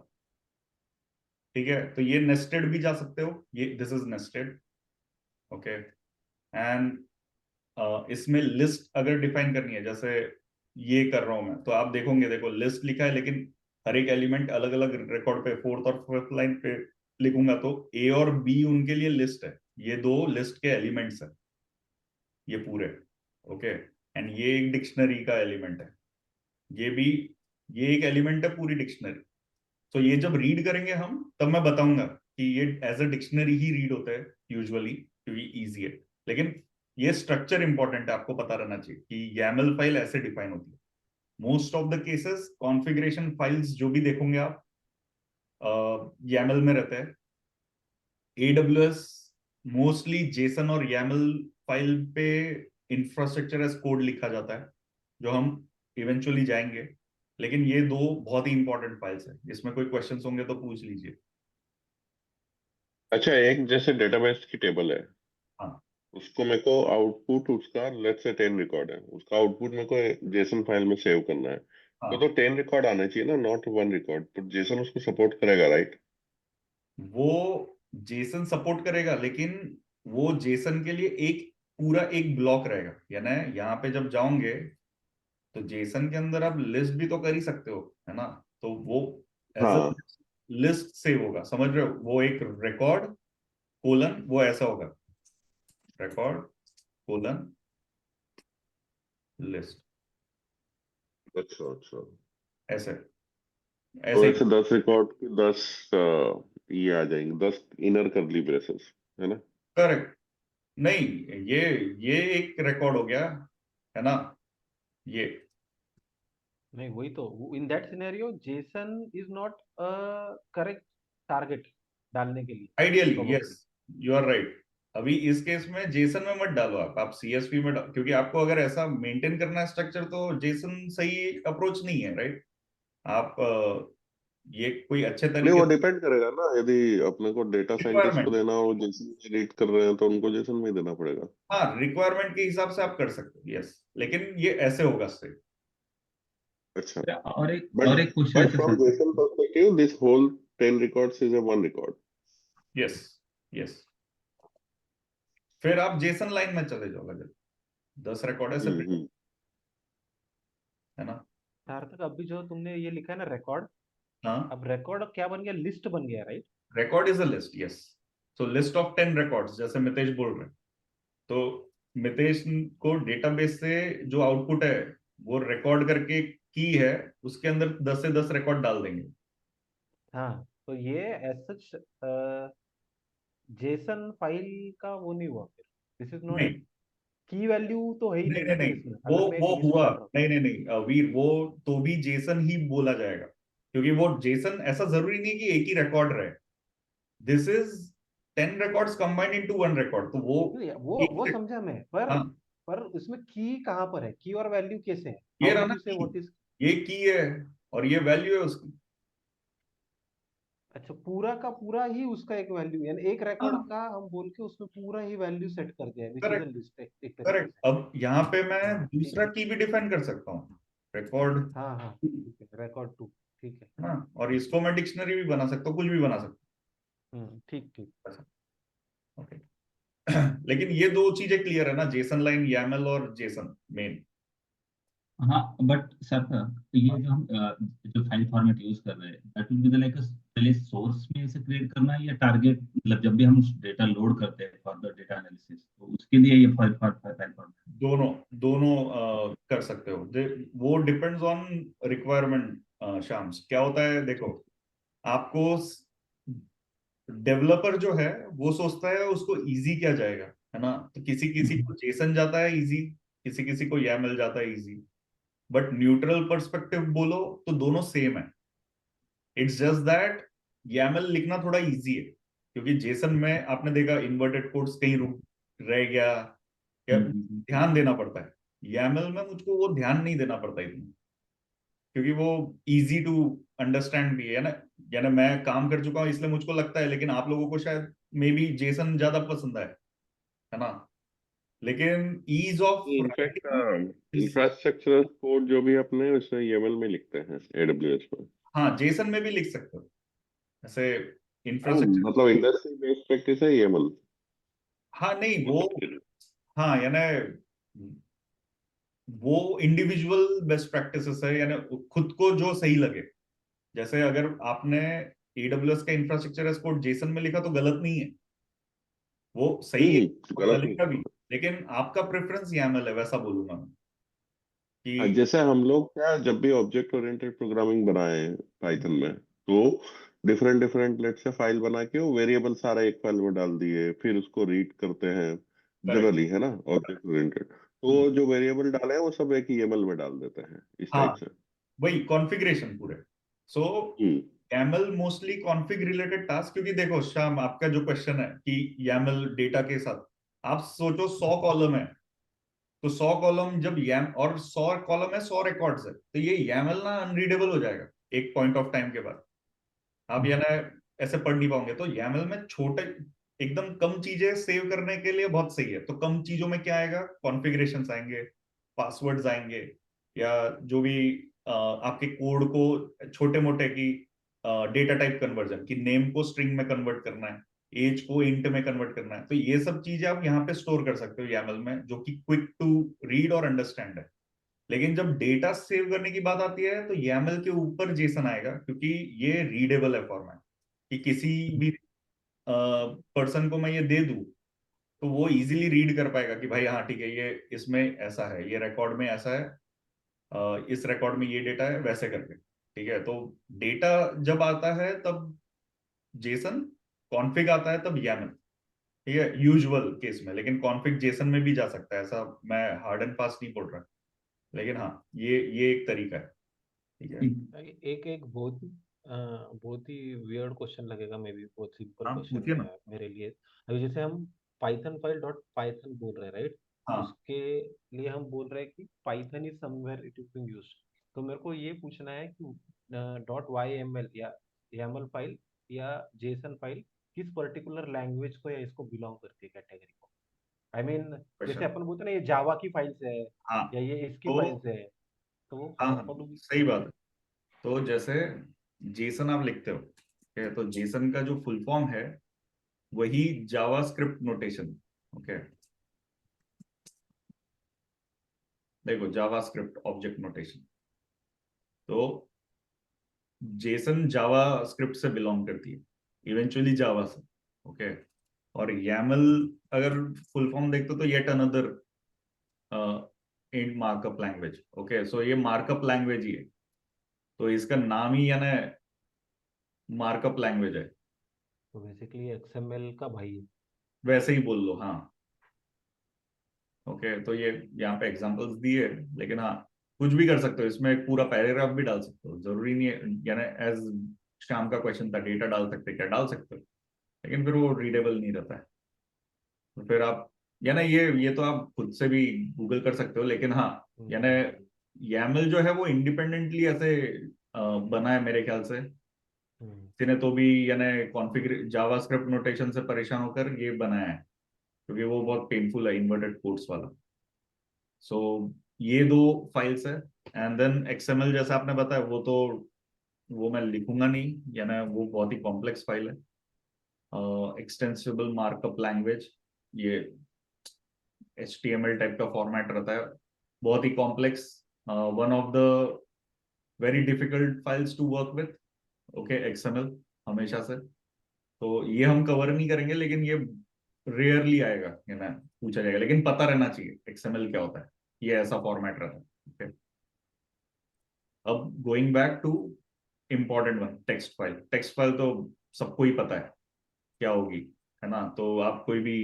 ठीक है? तो ये नेस्टेड भी जा सकते हो, ये this is nested. Okay, and इसमें लिस्ट अगर डिफाइन करनी है, जैसे ये कर रहा हूं मैं, तो आप देखोगे, देखो लिस्ट लिखा है लेकिन हर एक एलिमेंट अलग अलग रिकॉर्ड पे, फोर्थ और फिफ्थ लाइन पे लिखूंगा, तो ए और बी उनके लिए लिस्ट है, ये दो लिस्ट के एलिमेंट्स है ये पूरे। ओके, एंड ये एक डिक्शनरी का एलिमेंट है, ये भी, ये एक एलिमेंट है पूरी डिक्शनरी। तो ये जब रीड करेंगे हम, तब मैं बताऊंगा कि ये एज अ डिक्शनरी ही रीड होता है यूजुअली, क्योंकि इजी है। लेकिन ये स्ट्रक्चर इंपॉर्टेंट है, आपको पता रहना चाहिए कि YAML फाइल ऐसे डिफाइन होती है। Most of the cases configuration files जो भी देखोगे आप YAML में रहते हैं। AWS मोस्टली जेसन और YAML फाइल पे इंफ्रास्ट्रक्चर एज कोड लिखा जाता है, जो हम इवेंचुअली जाएंगे। लेकिन ये दो बहुत ही इंपॉर्टेंट फाइल्स हैं, इसमें कोई क्वेश्चंस होंगे तो पूछ लीजिए। अच्छा, एक जैसे डेटाबेस की टेबल है, हाँ उसको मेरे को आउटपुट उसका लेट्स से 10 रिकॉर्ड है, उसका आउटपुट मेरे को जेसन फाइल में सेव करना है, तो हाँ, 10 रिकॉर्ड आना चाहिए ना, नॉट 1 रिकॉर्ड। तो जेसन उसको सपोर्ट करेगा, राइट? वो जेसन सपोर्ट करेगा, लेकिन वो जेसन के लिए एक पूरा एक ब्लॉक रहेगा, यानी यहाँ पे जब जाओगे तो जेसन के अंदर आप लिस्ट भी तो कर ही सकते हो, है ना? तो वो एज अ हाँ। लिस्ट सेव होगा, समझ रहे हो? वो एक रिकॉर्ड कोलन, वो ऐसा होगा, रिकॉर्ड कोलन लिस्ट, अच्छा अच्छा, ऐसे तो ऐसे ही। ऐसे 10 रिकॉर्ड के 10 ये आ जाएंगे, 10 इनर करली ब्रेसेस, है ना? करेक्ट। नहीं, ये एक रिकॉर्ड हो गया, है ना? ये नहीं, वही तो, in that scenario JSON is not a correct target डालने के लिए, ideally yes, probably. You are right. अभी इस केस में जेसन में मत डालो, आप CSV में डालो, क्योंकि आपको अगर ऐसा मेंटेन करना है स्ट्रक्चर, तो जेसन सही अप्रोच नहीं है, राइट? आप ये कोई अच्छे नहीं, तरीके वो से डिपेंड करेगा ना, यदि अपने को डेटा साइंटिस्ट को रिक्वायरमेंट, देना हो, जेसन रीड कर रहे हैं, तो उनको जेसन में ही देना पड़ेगा। हाँ रिक्वायरमेंट के हिसाब से आप कर सकते हो, यस। लेकिन ये ऐसे होगा सही। अच्छा, बट और एक क्वेश्चन है बट तो from sir. JSON perspective this whole 10 records is a 1 record. Yes yes, फिर आप जेसन लाइन में चले जाओ, अगर 10 रिकॉर्ड है सेपरेट, हम्म। है ना? सार्थक, अभी जो तुमने ये लिखा है ना रिकॉर्ड, हाँ, अब रिकॉर्ड क्या बन गया, लिस्ट बन गया, right? Record is a list, yes. So list of 10 records, जैसे मितेश बोल रहे हैं, तो मितेश को डेटाबेस से जो आउटपुट है, वो रिकॉर्ड करके की है, उसके अंदर 10 से 10 रिकॉर्ड डाल देंगे। हाँ, तो ये एज सच जेसन फाइल का वो नहीं हुआ, फिर दिस इज नॉट, नहीं की वैल्यू तो है ही नहीं नहीं नहीं ना फिर नहीं, इसमें, वो अगर मैं एक वो लिस्ट हुआ, डाल रहा हूँ। नहीं नहीं नहीं वीर, वो तो भी जेसन ही बोला जाएगा, क्योंकि वो जेसन ऐसा जरूरी नहीं कि एक ही रिकॉर्ड रहे। This is 10 records combined into one record, तो वो नहीं, एक वो समझा मैं, पर हाँ, उसमें की कहाँ पर है, की और वैल्यू कैसे है, ये हाउ रहा डू ना यू से की, व्हाट इज? ये की है और ये वैल्यू है उसकी। अच्छा, पूरा का पूरा ही उसका एक वैल्यू, यानी एक रिकॉर्ड हाँ, का हम बोल के उसमें पूरा ही वैल्यू सेट कर दिया है, which is a correct list, एक तरीके करेक्ट। से। अब यहाँ पे मैं हाँ, ठीक दूसरा है। की भी डिफाइन कर सकता हूँ, रिकॉर्ड, हाँ हाँ, ठीक है, रिकॉर्ड टू, ठीक है। है ना? और इसको मैं डिक्शनरी भी बना सकता हूँ, कुछ भी बना सकता ठीक ठीक। हूँ, ओके। लेकिन ये दो चीजें क्लियर है ना, जेसन लाइन, YAML और जेसन मेन। हाँ बट सर, ये जो हम जो फाइल फॉर्मेट यूज कर रहे हैं, that will be the like पहले सोर्स में इसे क्रिएट करना है, या टारगेट मतलब जब भी हम डेटा लोड करते हैं फॉर द डेटा एनालिसिस, तो उसके लिए ये फाइल फॉर्मेट? दोनों दोनों कर सकते हो, वो डिपेंड्स ऑन रिक्वायरमेंट। शाम्स, क्या होता है देखो, आपको डेवलपर जो है वो सोचता है उसको इजी क्या जाएगा, है ना? तो किसी किसी को जेसन जाता है इजी, किसी किसी को YAML जाता है इजी। बट न्यूट्रल पर्सपेक्टिव बोलो तो दोनों सेम है। इट्स जस्ट दैट YAML लिखना थोड़ा इजी है, क्योंकि जेसन में आपने देखा इन्वर्टेड कोड्स कहीं रुक रह गया, या ध्यान देना पड़ता है। YAML में मुझको वो ध्यान नहीं देना पड़ता इतना, क्योंकि वो इजी टू अंडरस्टैंड भी है ना। यानी मैं काम कर चुका हूँ इसलिए मुझको लगता है, लेकिन आप लोगों को शायद मे बी जेसन ज्यादा पसंद है ना? लेकिन ease of in fact writing, infrastructure code जो भी अपने उसमें YAML में लिखते हैं AWS में। हाँ जेसन में भी लिख सकते हो ऐसे, हाँ, इंफ्रास्ट्रक्चर। मतलब इंडस्ट्री बेस्ड प्रैक्टिस है YAML, हाँ नहीं वो वो, सब चीजें। हाँ यानी वो इंडिविजुअल बेस्ट प्रैक्टिसेस है, यानी खुद को जो सही लगे। जैसे अगर आपने AWS का इंफ्रास्ट्रक्चर एज कोड जेसन में लिखा तो गलत नहीं है, वो सही है, वो गलत नहीं। चलेगा भी, लेकिन आपका प्रेफरेंस YAML है, वैसा बोलूंगा मैं हाँ, कि जैसे हम लोग क्या जब भी ऑब्जेक्ट ओरिएंटेड प्रोग्रामिंग बनाए पाइथन में, तो डिफरेंट डिफरेंट लेट से फाइल बना के वो वेरिएबल सारा एक फाइल में डाल दिए, फिर उसको रीड करते हैं करेक्ट। जनरली, है ना, ऑब्जेक्ट ओरिएंटेड, तो जो वेरिएबल डाले हैं वो सब एक YAML में डाल देते हैं इस टाइप हाँ, से। वही कॉन्फ़िगरेशन पूरे। सो हम्म। YAML mostly config related task, क्योंकि देखो श्याम, आपका जो क्वेश्चन है कि YAML डेटा के साथ, आप सोचो 100 कॉलम है, तो 100 कॉलम जब YAM और 100 कॉलम है, 100 रिकॉर्ड्स है, तो ये YAML ना अनरीडेबल हो जाएगा एक पॉइंट ऑफ टाइम के बाद। आप ये ना ऐसे पढ़ नहीं पाओगे। तो YAML में छोटे एकदम कम चीजें सेव करने के लिए बहुत सही है। तो कम चीजों में क्या आएगा, कॉन्फ़िगरेशंस आएंगे, पासवर्ड्स आएंगे, या जो भी आपके कोड को छोटे मोटे की डेटा टाइप कन्वर्जन, की नेम को स्ट्रिंग में कन्वर्ट करना है, एज को इंट में कन्वर्ट करना है, तो ये सब चीजें आप यहाँ पे स्टोर कर सकते हो YAML में, जो कि क्विक टू रीड और अंडरस्टैंड है। लेकिन जब डेटा सेव करने की बात आती है तो YAML के ऊपर जेसन आएगा, क्योंकि ये रीडेबल है फॉर्मेट, कि किसी भी पर्सन को मैं ये दे दूं तो वो इजीली रीड कर पाएगा कि भाई हाँ ठीक है, ये इसमें ऐसा है, ये रिकॉर्ड में ऐसा है, इस रिकॉर्ड में ये डेटा है, वैसे करके। ठीक है, तो डेटा जब आता है तब जेसन, कॉन्फ़िग आता है तब YAML। ठीक है, यूजुअल केस में, लेकिन कॉन्फ़िग जेसन में भी जा सकता है, ऐसा मैं हार्ड एंड फास्ट नहीं बोल रहा, लेकिन हाँ ये एक तरीका है। ठीक है। एक एक बहुत ही वियर्ड क्वेश्चन लगेगा, मे बी बहुत सिंपल हाँ क्वेश्चन पूछिए ना। है मेरे लिए। अभी जैसे हम पाइथन फाइल डॉट पाइथन बोल रहे हैं, राइट? हाँ उसके लिए हम बोल रहे हैं कि Python is somewhere it is being used. तो मेरे को ये पूछना है कि डॉट YML या YAML फाइल या जेसन फाइल किस पर्टिकुलर लैंग्वेज को या इसको बिलोंग करती है, कैटेगरी को? आई मीन जैसे क्वेश्चन। अपन बोलते हैं ना, ये जावा की फाइल्स है हाँ या ये इसकी तो फाइल्स है, तो वो हाँ कौन हाँ, कौन होगी? सही बात है। तो जैसे जेसन आप लिखते हो, ठीक है, तो जेसन का जो फुल फॉर्म है वही जावास्क्रिप्ट नोटेशन। ओके, देखो जावास्क्रिप्ट ऑब्जेक्ट नोटेशन, तो जेसन जावास्क्रिप्ट से बिलोंग करती है, इवेंचुअली जावा से। ओके, और YAML अगर फुल फॉर्म देखते हो तो yet another and markup language. Okay, so ये मार्कअप लैंग्वेज ही है, तो इसका नाम ही यानी मार्कअप लैंग्वेज है। तो बेसिकली XML का भाई है। वैसे ही बोल लो, हाँ। ओके, तो ये यहाँ पे एग्जांपल्स दिए, लेकिन हाँ कुछ भी कर सकते हो इसमें, एक पूरा पैराग्राफ भी डाल सकते हो, जरूरी नहीं है, यानी एज श्याम का क्वेश्चन था, डेटा डाल सकते, क्या डाल सकते हो, लेकिन फिर वो रीडेबल नहीं रहता है। तो फिर आप, यानी ये तो आप खुद से भी गूगल कर सकते हो, लेकिन हाँ, यानी हम्म, YAML जो है वो इंडिपेंडेंटली ऐसे बना है मेरे ख्याल से, हम्म, किसी ने तो भी यानी कॉन्फ़िगर जावास्क्रिप्ट नोटेशन से परेशान होकर ये बनाया है, क्योंकि वो बहुत पेनफुल है इन्वर्टेड कोट्स वाला। सो ये दो फाइल्स है। एंड देन XML जैसा आपने बताया, वो मैं लिखूंगा नहीं, यानी वो बहुत ही कॉम्प्लेक्स फाइल है। एक्सटेंसिबल मार्कअप लैंग्वेज, ये HTML टाइप का फॉर्मेट रहता है, बहुत ही complex, one of the very difficult files to work with. Okay, XML हमेशा से, तो ये हम कवर नहीं करेंगे, लेकिन ये रेयरली आएगा, ये ना पूछा जाएगा, लेकिन पता रहना चाहिए XML क्या होता है, ये ऐसा फॉर्मेट रहता है। ओके, अब going back to important one, text file. Text file तो सबको ही पता है क्या होगी, है ना, तो आप कोई भी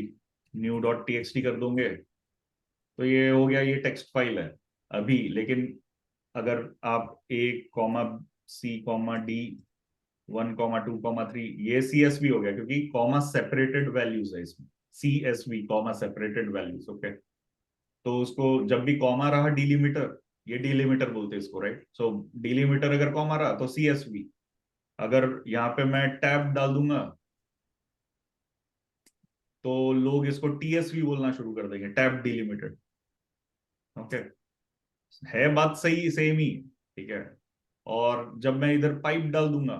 new.txt कर दोगे तो ये हो गया, ये टेक्स्ट फाइल है अभी। लेकिन अगर आप A, C, D, 1, 2, 3, ये CSV हो गया, क्योंकि कॉमा सेपरेटेड वैल्यूज है इसमें, CSV comma separated values. Okay, तो उसको जब भी कॉमा रहा डिलीमीटर, ये डिलीमीटर बोलते हैं इसको, राइट। सो डिलीमीटर अगर कॉमा रहा तो CSV, अगर यहाँ पे मैं टैब डाल दूंगा तो लोग इसको TSV बोलना शुरू कर देंगे, टैब डिलीमीटेड। ओके, है बात सही, सेम ही, ठीक है। और जब मैं इधर पाइप डाल दूंगा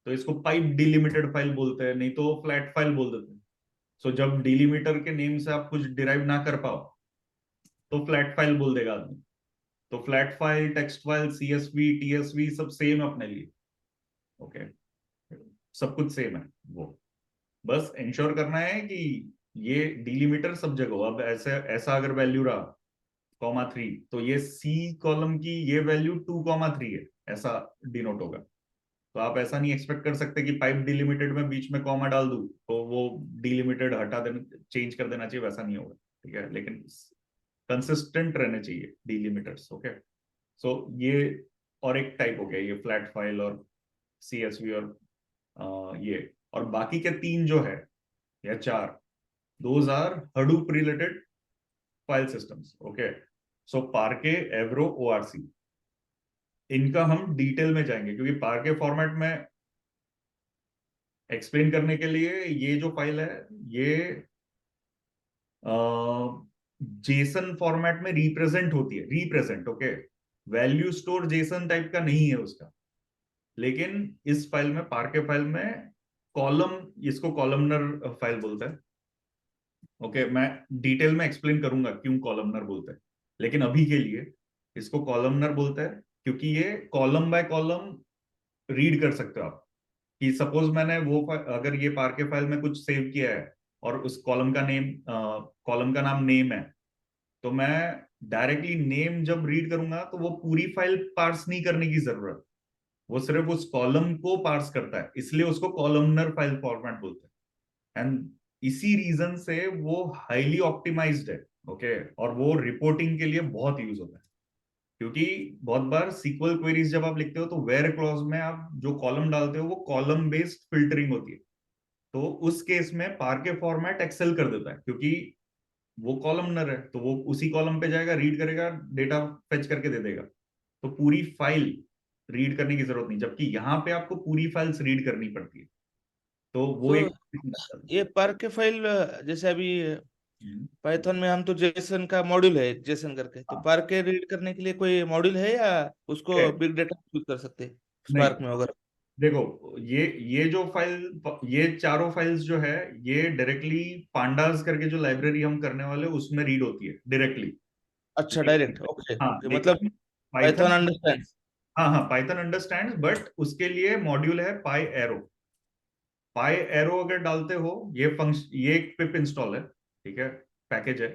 तो इसको पाइप डिलिमिटेड फाइल बोलते हैं, नहीं तो फ्लैट फाइल बोल देते हैं। सो जब डिलीमीटर के नेम से आप कुछ डिराइव ना कर पाओ तो फ्लैट फाइल बोल देगा आदमी। तो flat file, text file, CSV, TSV सब सेम है अपने लिए। ओके, सब कुछ सेम है। वो बस इंश्योर करना है कि ये डिलीमीटर सब जगह हो। अब ऐसे ऐसा अगर वैल्यू रहा (3), तो ये C कॉलम की ये वैल्यू 2,3 है, ऐसा डिनोट होगा। तो आप ऐसा नहीं एक्सपेक्ट कर सकते कि पाइप डिलिमिटेड में बीच में कॉमा डाल दूं तो वो डिलिमिटेड हटा देना, चेंज कर देना चाहिए, वैसा नहीं होगा। ठीक है, लेकिन कंसिस्टेंट रहने चाहिए डिलिमिटर्स। ओके, सो ये और एक टाइप हो गया ये फ्लैट फाइल और CSV और ये। और बाकी के 3 जो है या 4, those are Hadoop related file systems. Okay, so Parquet, Avro, ORC, इनका हम डिटेल में जाएंगे क्योंकि पार्के फॉर्मेट में एक्सप्लेन करने के लिए ये जो फाइल है ये जेसन फॉर्मेट में रिप्रेजेंट होती है, represent. Okay, value store Jason type का नहीं है उसका, लेकिन इस फाइल में, पार्के फाइल में कॉलम, इसको कॉलमनर फाइल बोलता है। ओके, मैं डिटेल में एक्सप्लेन करूंगा क्यों कॉलमनर बोलते हैं, लेकिन अभी के लिए इसको कॉलमनर बोलता है क्योंकि ये कॉलम बाय कॉलम रीड कर सकते हो आप। कि सपोज मैंने वो अगर ये पार्के फाइल में कुछ सेव किया है और उस कॉलम का नेम, कॉलम का नाम नेम है, तो मैं डायरेक्टली नेम जब रीड करूंगा तो वो पूरी फाइल पार्स नहीं करने की जरूरत, वो सिर्फ उस कॉलम को पार्स करता है, इसलिए उसको कॉलमनर फाइल फॉर्मेट बोलते हैं। एंड इसी रीजन से वो हाईली ऑप्टिमाइज्ड है। ओके, और वो रिपोर्टिंग के लिए बहुत यूज होता है क्योंकि बहुत बार सीक्वल क्वेरीज जब आप लिखते हो तो वेयर क्लॉज में आप जो कॉलम डालते हो वो कॉलम बेस्ड फिल्टरिंग होती है। तो उस केस में पार्के फॉर्मेट एक्सेल कर देता है क्योंकि वो कॉलमनर है, तो वो उसी कॉलम पे जाएगा, रीड करेगा, डेटा फेच करके दे देगा। तो पूरी फाइल रीड करने की जरूरत नहीं, जबकि यहाँ पे आपको पूरी फाइल्स रीड करनी पड़ती है। तो वो तो एक ये पार्के फाइल जैसे अभी हम्म, पाइथन में हम तो जेसन का मॉड्यूल है जेसन करके, तो हाँ, पार्के रीड करने के लिए कोई मॉड्यूल है या उसको है। बिग डेटा यूज कर सकते हैं नहीं, स्पार्क में वगैरह? देखो ये जो फाइल, ये चारों फाइल्स जो है ये डायरेक्टली पांडास करके जो लाइब्रेरी हम करने वाले हैं, उसमें रीड होती है डायरेक्टली। अच्छा, डायरेक्ट। लेकिन ओके हाँ, ओके, मतलब लेकिन पाइथन पाइथन, अंडरस्टैंड। हाँ हाँ, पाइथन अंडरस्टैंड्स, बट उसके लिए मॉड्यूल है पाई एरो। पाई एरो अगर डालते हो, ये एक पिप इंस्टॉल है, ठीक है, पैकेज है,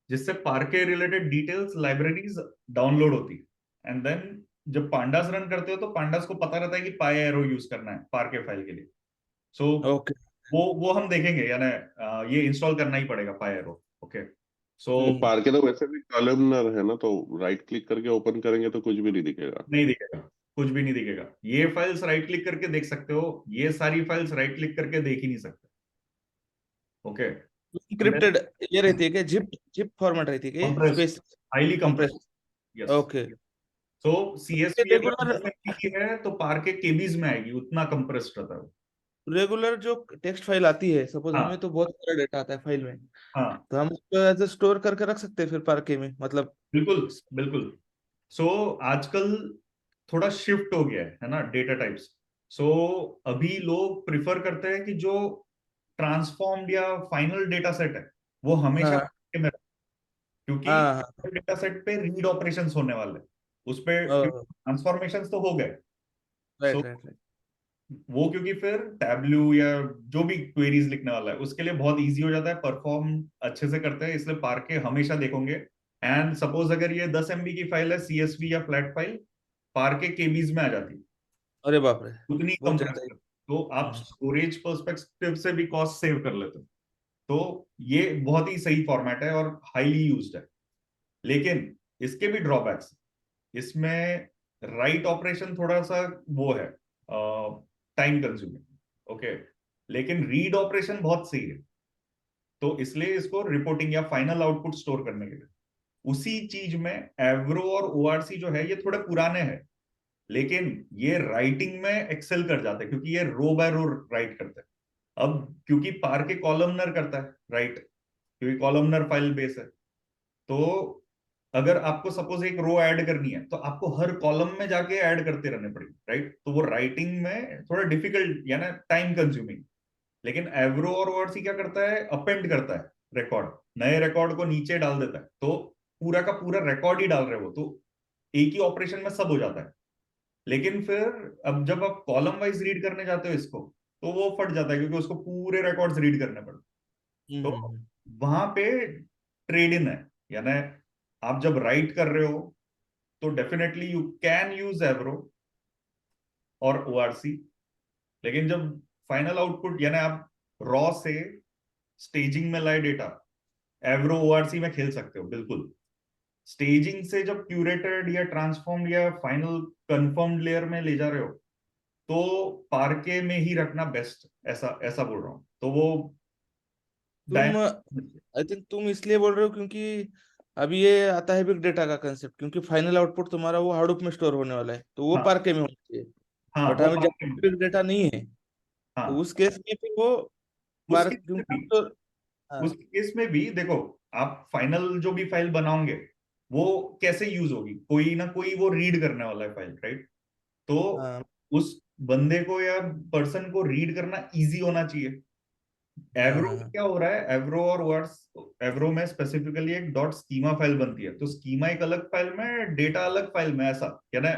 जिससे पार्के रिलेटेड डिटेल्स, लाइब्रेरीज डाउनलोड होती है। एंड देन जब पांडास रन करते हो तो पांडास को पता रहता है कि पाई एरो यूज करना है पार्के फाइल के लिए। So okay. वो हम देखेंगे, यानी ये इंस्टॉल करना ही पड़ेगा पाई एरो। ओके, सो तो पार्के तो वैसे भी कॉलमनर है ना, तो राइट क्लिक करके ओपन करेंगे तो कुछ भी नहीं दिखेगा। नहीं दिखेगा, कुछ भी नहीं दिखेगा। ये फाइल्स राइट क्लिक करके देख सकते हो, ये सारी फाइल्स राइट क्लिक करके देख ही नहीं सकते। ओके, इंक्रिप्टेड ये रहती है क्या? जिप जिप फॉर्मेट रहती है क्या? Compressed, space highly compress. Compressed. Yes. Okay. So ये CSV अगर रेगुलर 10 MB की है तो पार्के केबीज में आएगी, उतना कंप्रेस्ड रहता है वो। रेगुलर जो टेक्स्ट फाइल आती है, सपोज हमें हाँ तो बहुत सारा डेटा आता है फाइल में, हाँ, तो हम उसको एज स्टोर करके रख सकते हैं फिर पार्के में, मतलब? बिल्कुल बिल्कुल। सो आजकल थोड़ा शिफ्ट हो गया है ना डेटा टाइप्स। सो अभी लोग प्रिफर करते हैं कि जो ट्रांसफॉर्म्ड या फाइनल डेटा सेट है वो हमेशा हाँ पार्के में, क्योंकि हाँ हाँ। डेटा सेट पे रीड ऑपरेशंस होने वाले हैं, उस पे ट्रांसफॉर्मेशंस तो हो गए। सो राइट राइट राइट। वो क्योंकि फिर टैबलू या जो भी क्वेरीज लिखने वाला है उसके लिए बहुत इजी हो जाता है, परफॉर्म अच्छे से करते हैं, इसलिए पार्के हमेशा देखोगे। एंड सपोज अगर ये 10 MB की फाइल है, CSV या फ्लैट फाइल, पार्के केबीज में आ जाती है, अरे बाप रे, उतनी बहुत कंप्रेस ज्यादा है। कर, तो आप हम्म। स्टोरेज पर्सपेक्टिव से भी कॉस्ट सेव कर लेते हो। तो ये बहुत ही सही फॉर्मेट है और हाईली यूज्ड है। लेकिन इसके भी ड्रॉबैक्स, इसमें राइट ऑपरेशन थोड़ा सा वो है, टाइम कंज्यूमिंग। ओके, लेकिन रीड ऑपरेशन बहुत सही है, तो इसलिए इसको रिपोर्टिंग या फाइनल आउटपुट स्टोर करने के लिए उसी चीज में एवरो और ORC जो है ये थोड़े पुराने हैं, लेकिन ये राइटिंग में एक्सेल कर जाते हैं क्योंकि ये रो बाय रो राइट करते हैं। अब क्योंकि पार्के कॉलमनर करता है राइट, क्योंकि कॉलमनर फाइल बेस है, तो अगर आपको सपोज एक रो ऐड करनी है तो आपको हर कॉलम में जाके ऐड करते रहने पड़ेंगे, राइट? तो वो राइटिंग में थोड़ा डिफिकल्ट या ना टाइम कंज्यूमिंग। लेकिन एवरो और ORC क्या करता है, अपेंड करता है रिकॉर्ड, नए रिकॉर्ड को नीचे डाल देता है। तो पूरा का पूरा रिकॉर्ड ही डाल रहे हो, तो एक ही ऑपरेशन में सब हो जाता है। लेकिन फिर अब जब आप कॉलम वाइज रीड करने जाते हो इसको, तो वो फट जाता है, क्योंकि उसको पूरे रिकॉर्ड्स रीड करने पड़ते। तो हम्म। वहां पे ट्रेड इन है, यानी आप जब राइट कर रहे हो तो डेफिनेटली यू कैन यूज एवरो और ओआरसी, लेकिन जब फाइनल आउटपुट यानी आप रॉ से स्टेजिंग में लाए डेटा, एवरो ओआरसी में खेल सकते हो बिल्कुल। स्टेजिंग से जब क्यूरेटेड या ट्रांसफॉर्म्ड या फाइनल कंफर्म्ड लेयर में ले जा रहे हो, तो पार्के में ही रखना बेस्ट, ऐसा ऐसा बोल रहा हूँ। तो वो तुम डायनामिक। आई थिंक तुम इसलिए बोल रहे हो क्योंकि अभी ये आता है बिग डेटा का कंसेप्ट, क्योंकि फाइनल आउटपुट तुम्हारा वो हाडूप में स्टोर होने वाला है, तो वो हाँ पार्के में होना चाहिए। हाँ, बट वो हमें पार्के जब में। बिग डेटा नहीं है, तो हाँ, उस केस में फिर वो उस पार्क केस में क्योंकि भी, हम तो हाँ। उस केस में भी देखो, आप फाइनल जो भी फाइल बनाओगे वो कैसे यूज होगी, कोई ना कोई वो रीड करने वाला है फाइल, राइट? तो हाँ। उस बंदे को या पर्सन को रीड करना इजी होना चाहिए। एवरो में हाँ। क्या हो रहा है, एवरो और वर्ड्स, एवरो में स्पेसिफिकली एक डॉट स्कीमा फाइल बनती है, तो स्कीमा एक अलग फाइल में, डेटा अलग फाइल में, ऐसा यानी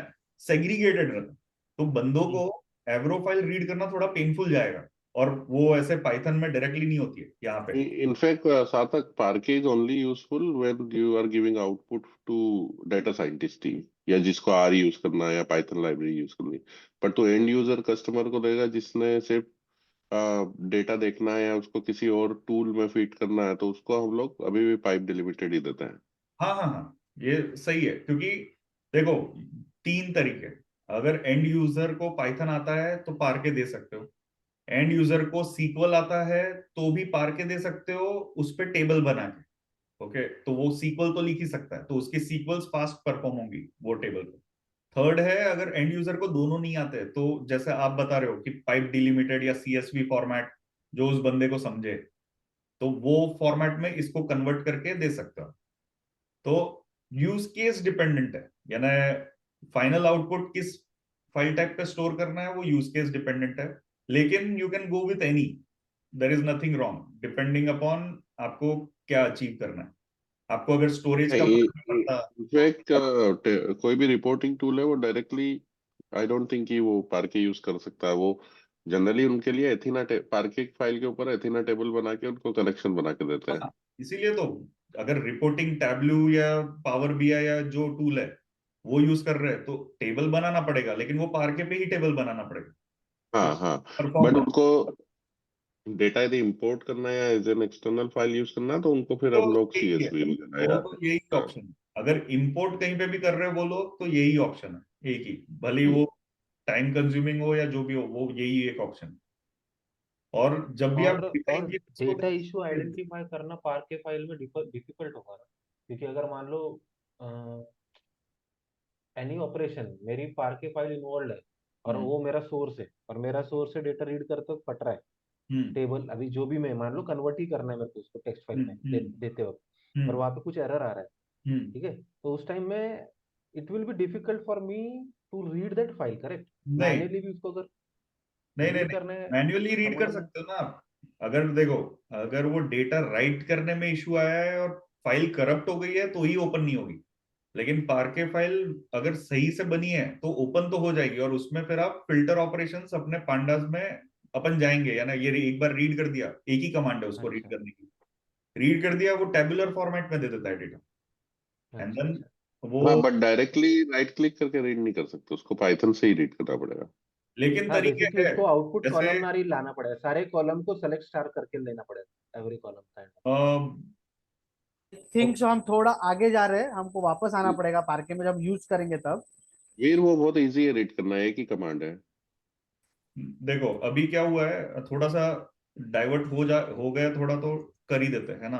सेग्रीगेटेड रहता है। तो बंदों को एवरो फाइल रीड करना थोड़ा पेनफुल जाएगा, और वो ऐसे पाइथन में डायरेक्टली नहीं होती है यहाँ पे। In fact, Satak, Parquet is only useful when you are giving output to data scientist team या जिसको R यूज करना है या Python लाइब्रेरी यूज करनी है। पर तो एंड यूजर कस्टमर को देगा जिसने सिर्फ डेटा देखना है या उसको किसी और टूल में फीड करना है, तो उसको हम लोग अभी भी पाइप डिलिमिटेड ही देते हैं। हाँ हाँ हाँ, ये सही है, क्योंकि देखो, तीन तरीके, अगर एंड यूजर को पाइथन आता है तो पार्के दे सकते हो, एंड यूजर को सीक्वल आता है तो भी पार्के दे सकते हो, उस पे टेबल बना के। ओके, तो वो सीक्वल तो लिख ही सकता है, तो उसकी सीक्वल्स फास्ट परफॉर्म होंगी वो टेबल पे। थर्ड है, अगर एंड यूजर को दोनों नहीं आते, तो जैसे आप बता रहे हो कि पाइप डिलिमिटेड या सीएसवी फॉर्मेट जो उस बंदे को समझे, तो वो फॉर्मेट में इसको कन्वर्ट करके दे सकता है। तो यूज केस डिपेंडेंट है, यानी फाइनल आउटपुट किस फाइल टाइप पे स्टोर करना है वो यूज केस डिपेंडेंट है। लेकिन you can go with any, there is nothing wrong, depending upon आपको क्या अचीव करना है। आपको अगर स्टोरेज का फर्क नहीं पड़ता। इनफैक्ट कोई भी रिपोर्टिंग टूल है वो डायरेक्टली, आई डोंट थिंक कि वो पार्के यूज कर सकता है। वो जनरली उनके लिए एथीना पार्के फाइल के ऊपर एथीना टेबल बना के उनको कनेक्शन बना के देते हैं। हाँ, इसीलिए तो अगर रिपोर्टिंग टैब्लू या पावर बीआई या जो टूल है वो यूज कर रहे हैं, तो टेबल बनाना पड़ेगा, लेकिन वो पार्के पे ही टेबल बनाना पड़ेगा, तो हाँ हाँ। परफॉर्म बट कर। उनको डेटा यदि इंपोर्ट करना है या as an external file use करना है तो उनको फिर तो हम लोग यही है, सीएसवी वगैरह वो या तो यही हाँ। ऑप्शन है। अगर इंपोर्ट कहीं पे भी कर रहे हो वो लोग, तो यही ऑप्शन है, एक ही, भले ही वो टाइम कंज्यूमिंग हो या जो भी हो, वो यही एक ऑप्शन है। और जब भी आप और डिजाइन ये डेटा करोगे, इशू आइडेंटिफाई करना पार्के फाइल में डिफिकल्ट होगा ना, क्योंकि अगर मान लो एनी ऑपरेशन मेरी पार्के फाइल इन्वॉल्व है और हम्म वो मेरा सोर्स है और मेरा सोर्स से डेटा रीड करते वक्त फट रहा है, हम्म टेबल अभी जो भी मैं मान लो कन्वर्ट ही करना है मेरे को उसको टेक्स्ट फाइल में देते वक्त, और हम्म वहां पे कुछ एरर आ रहा है, हम्म ठीक है, तो उस टाइम में it will be difficult for me to read that file, correct? नहीं मैन्युअली भी उसको अगर नहीं नहीं रीड नहीं, करने मैन्युअली रीड कर समझ में। सकते हो ना आप। अगर देखो, अगर वो डेटा राइट करने में इशू आया है और फाइल करप्ट हो गई है, तो ही ओपन नहीं होगी। लेकिन पार्के फाइल अगर सही से बनी है तो ओपन तो हो जाएगी, और उसमें फिर आप फिल्टर ऑपरेशंस अपने पांडास में अपन जाएंगे, या ना, ये एक बार रीड कर दिया, एक ही कमांड है उसको रीड अच्छा करने की, रीड कर दिया, वो टेबुलर फॉर्मेट में दे देता है डेटा, एंड अच्छा देन अच्छा। वो। हाँ, बट डायरेक्टली राइट क्लिक करके रीड नहीं कर सकते, उसको पाइथन से ही रीड करना पड़ेगा। लेकिन हाँ, तरीके बेसिकली है, उसको आउटपुट जैसे कॉलमनारी लाना पड़ेगा, सारे कॉलम को सेलेक्ट स्टार करके लेना पड़ेगा, every column kind think so हम थोड़ा आगे जा रहे हैं, हमको वापस आना पड़ेगा पार्के में जब यूज करेंगे तब। वीर वो बहुत इजी है रीड करना, एक ही कमांड है। देखो अभी क्या हुआ है, थोड़ा सा डाइवर्ट हो गया थोड़ा, तो कर ही देते हैं ना,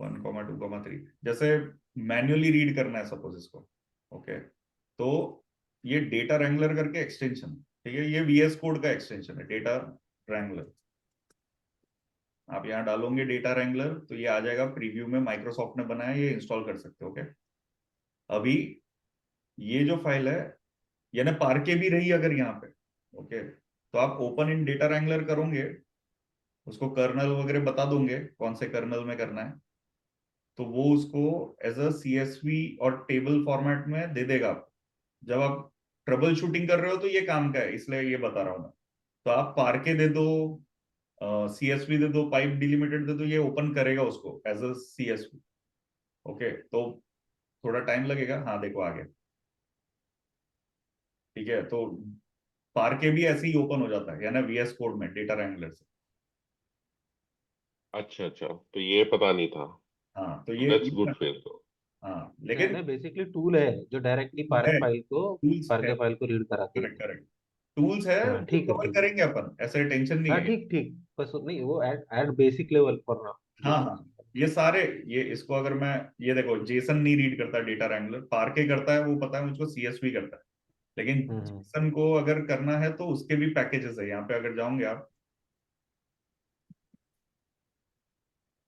1,2,3, जैसे मैन्युअली रीड करना है सपोज इसको। ओके, तो ये डेटा रैंगलर करके एक्सटेंशन, ठीक है, ये वीएस कोड का एक्सटेंशन है, डेटा रैंगलर। आप यहाँ डालोगे डेटा रैंगलर, तो ये आ जाएगा प्रीव्यू में, माइक्रोसॉफ्ट ने बनाया, ये इंस्टॉल कर सकते हो। ओके, अभी ये जो फाइल है, यानी पार्के भी रही अगर यहाँ पे, ओके, तो आप ओपन इन डेटा रैंगलर करोगे, उसको कर्नल वगैरह बता दोगे कौन से कर्नल में करना है, तो वो उसको एज अ CSV और टेबल फॉर्मेट में दे देगा। जब आप ट्रबल शूटिंग कर रहे हो तो ये काम का है, इसलिए ये बता रहा हूँ मैं। तो आप पार्के दे दो, CSV दे दो, पाइप डिलिमिटेड दे दो, ये ओपन करेगा उसको एज अ CSV। ओके, तो थोड़ा टाइम लगेगा। हाँ देखो आ गया। ठीक है, तो पार्के भी ऐसे ही ओपन हो जाता है, यानी VS कोड में डेटा रैंगलर से। अच्छा अच्छा, तो ये पता नहीं था। हाँ तो दैट्स गुड फिर तो। हाँ है लेकिन ना, बेसिकली टूल है जो डायरेक्टली पार्क है, फाइल को टूल्स है, पार्क फाइल को रीड कराती है। करेक्ट करेक्ट, टूल्स है, हाँ वो ठीक है कवर ठीक है। करेंगे अपन, ऐसे टेंशन नहीं हाँ है। ठीक ठीक, बस नहीं वो at basic level for now. हाँ हाँ, ये सारे, ये इसको अगर मैं, ये देखो जेसन नहीं रीड करता डेटा रैंगलर, पार्के करता है, वो पता है मुझको CSV करता है। लेकिन हम्म। जेसन को अगर करना है तो उसके भी पैकेजेस है, यहाँ पे अगर जाओगे आप।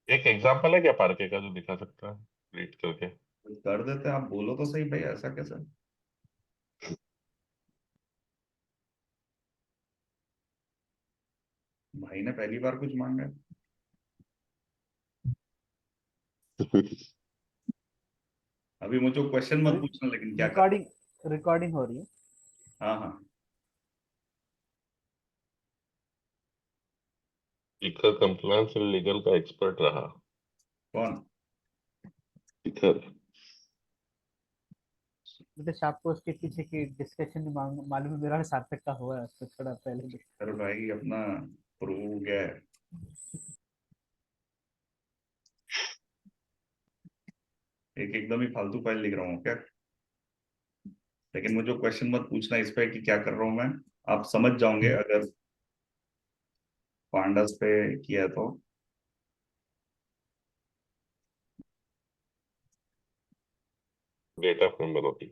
एक एग्जांपल है क्या पार्के का जो दिखा सकता है रीड करके? कर देते हैं, आप बोलो तो सही भाई, ऐसा कैसे। भाई ने पहली बार कुछ मांगा है। अभी मुझे क्वेश्चन मत पूछना, लेकिन क्या कर। रिकॉर्डिंग रिकॉर्डिंग हो रही है। हाँ हाँ। शिखर कंप्लायंस एंड लीगल का एक्सपर्ट रहा। कौन? शिखर। मुझे आपको उसके पीछे की डिस्कशन मालूम है, मेरा सार्थक का हुआ है उसको थोड़ा पहले। अरे भाई अपना प्रूव हो गया है। एक एकदम ही फालतू फाइल लिख रहा हूँ क्या? लेकिन मुझे क्वेश्चन मत पूछना इस पे कि क्या कर रहा हूँ मैं, आप समझ जाओगे अगर पांडास पे किया है तो। डेटा फ्रेम बनोगी।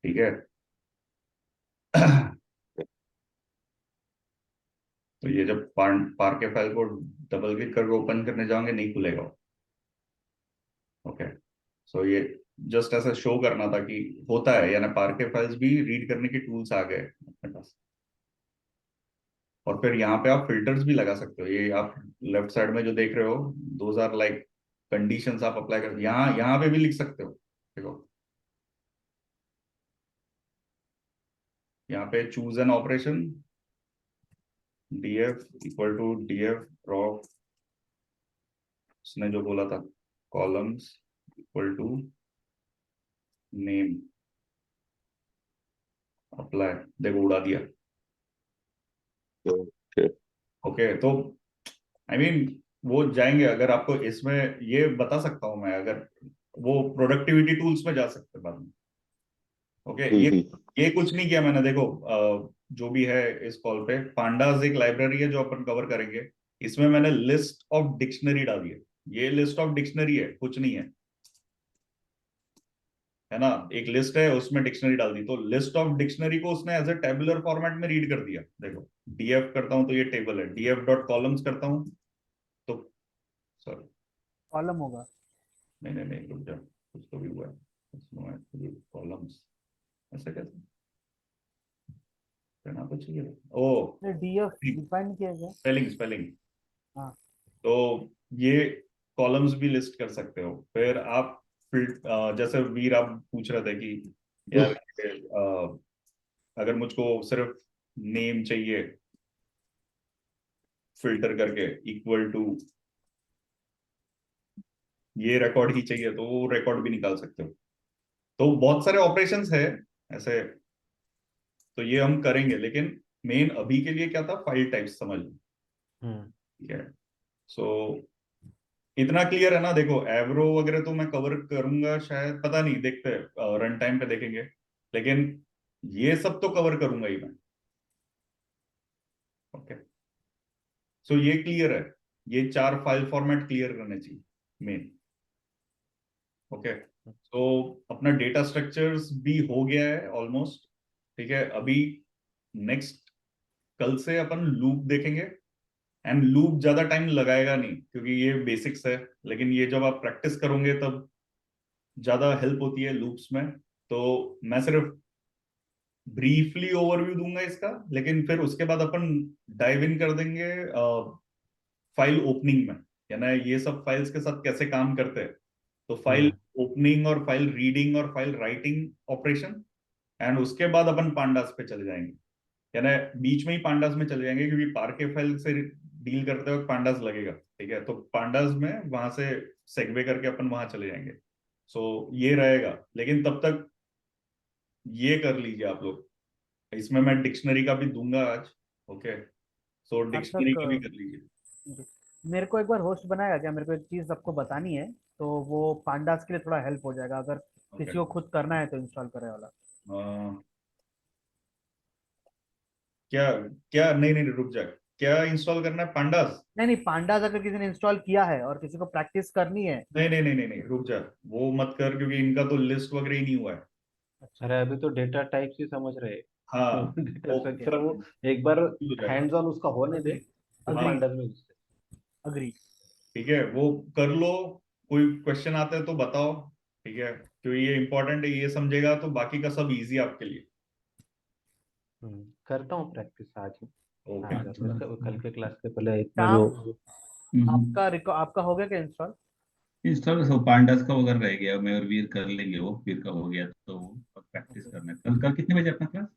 ठीक है। तो ये जब पार के फाइल को डबल क्लिक करके ओपन करने जाओगे नहीं खुलेगा। ओके, सो ये जस्ट ऐसा शो करना था कि होता है, यानी पार के फाइल्स भी रीड करने के टूल्स आ गए अपने पास। और फिर यहाँ पे आप फिल्टर्स भी लगा सकते हो, ये आप लेफ्ट साइड में जो देख रहे हो, दोज आर लाइक कंडीशंस आप अप्लाई कर, यहाँ यहाँ पे भी लिख सकते हो। देखो यहाँ पे choose an operation, DF equal to DF drop, उसने जो बोला था, columns equal to name, apply, देखो उड़ा दिया। ओके। ओके, तो आई मीन वो जाएंगे, अगर आपको इसमें ये बता सकता हूँ मैं, अगर वो प्रोडक्टिविटी टूल्स में जा सकते हैं बाद में। ओके, ये कुछ नहीं किया मैंने, देखो जो भी है इस कॉल पे, पांडास एक लाइब्रेरी है जो अपन कवर करेंगे। इसमें मैंने लिस्ट ऑफ डिक्शनरी डाली है, ये लिस्ट ऑफ डिक्शनरी है, कुछ नहीं है ना, एक लिस्ट है उसमें डिक्शनरी डाल दी, तो लिस्ट ऑफ डिक्शनरी को उसने एज ए टेबुलर फॉर्मेट में रीड कर दिया। देखो DF करता हूं तो ये टेबल है, DF डॉट कॉलम्स करता हूं तो, सॉरी, कॉलम होगा। नहीं नहीं नहीं, रुक जा, कुछ तो भी हुआ है, कॉलम्स ऐसा कैसे करना तो चाहिए। ओ, DF डिफाइन किया गया। Spelling spelling. हाँ। तो ये कॉलम्स भी लिस्ट कर सकते हो, फिर आप जैसे वीर आप पूछ रहे थे कि यार अगर मुझको सिर्फ नेम चाहिए फिल्टर करके इक्वल टू ये रिकॉर्ड ही चाहिए, तो वो रिकॉर्ड भी निकाल सकते हो। तो बहुत सारे ऑपरेशंस है ऐसे, तो ये हम करेंगे, लेकिन मेन अभी के लिए क्या था, फाइल टाइप्स समझ लो। हम्म। ठीक है, सो इतना क्लियर है ना। देखो एवरो वगैरह तो मैं कवर करूंगा शायद, पता नहीं, देखते हैं रन टाइम पे देखेंगे, लेकिन ये सब तो कवर करूंगा ही मैं। ओके, सो ये क्लियर है, ये चार फाइल फॉर्मेट क्लियर करने चाहिए मेन। ओके, तो अपना डेटा स्ट्रक्चर्स भी हो गया है ऑलमोस्ट। ठीक है, अभी नेक्स्ट कल से अपन लूप देखेंगे। एंड लूप ज्यादा टाइम लगाएगा नहीं क्योंकि ये बेसिक्स है, लेकिन ये जब आप प्रैक्टिस करोगे तब ज्यादा हेल्प होती है लूप्स में। तो मैं सिर्फ ब्रीफली ओवरव्यू दूंगा इसका, लेकिन फिर उसके बाद अपन डाइव इन कर देंगे फाइल ओपनिंग में, यानी ये सब फाइल्स के साथ कैसे काम करते हैं। तो फाइल ओपनिंग और फाइल रीडिंग और फाइल राइटिंग ऑपरेशन, एंड उसके बाद अपन पांडास पे चले जाएंगे, यानी बीच में ही पांडास में चले जाएंगे क्योंकि पार्के फाइल से डील करते वक्त पांडास लगेगा, ठीक है। तो पांडास में वहां से सेगवे करके अपन वहां चले जाएंगे। सो ये रहेगा, लेकिन तब तक ये कर लीजिए आप लोग, इसमें मैं डिक्शनरी का भी दूंगा आज। ओके, सो डिक्शनरी का भी कर लीजिए। मेरे को एक बार होस्ट बनाएगा क्या? मेरे को एक चीज आपको बतानी है, तो वो पांडास के लिए थोड़ा हेल्प हो जाएगा अगर किसी को खुद करना है तो इंस्टॉल करे वाला। क्या क्या नहीं नहीं रुक जा, क्या इंस्टॉल करना है पांडास? नहीं नहीं, पांडास अगर किसी ने इंस्टॉल किया है और किसी को प्रैक्टिस करनी है। नहीं नहीं नहीं नहीं नहीं रुक जा, वो मत कर क्योंकि इनका तो लिस्ट वगैरह ही नहीं हुआ है। अरे अभी तो डेटा टाइप ही समझ रहे हाँ डेटा वो स्ट्रक्चर वो एक बार हो जाएगा। हैंड्स ऑन उसका होने दे फिर Agree. पांडास में घुसते। अग्री। ठीक है, वो कर लो। कोई क्वेश्चन आता है तो बताओ, ठीक है, क्योंकि ये इंपॉर्टेंट है, ये समझेगा तो बाकी का सब इजी आपके लिए। करता हूँ प्रैक्टिस आज ही। ओके आज कल के क्लास के पहले इतना काम जो आपका हो गया क्या इंस्टॉल? इंस्टॉल सो पांडास का अगर रह गया, मैं और वीर कर लेंगे, वो वीर का हो गया तो प्रैक्टिस करना है। कल कल कितने बजे अपना क्लास?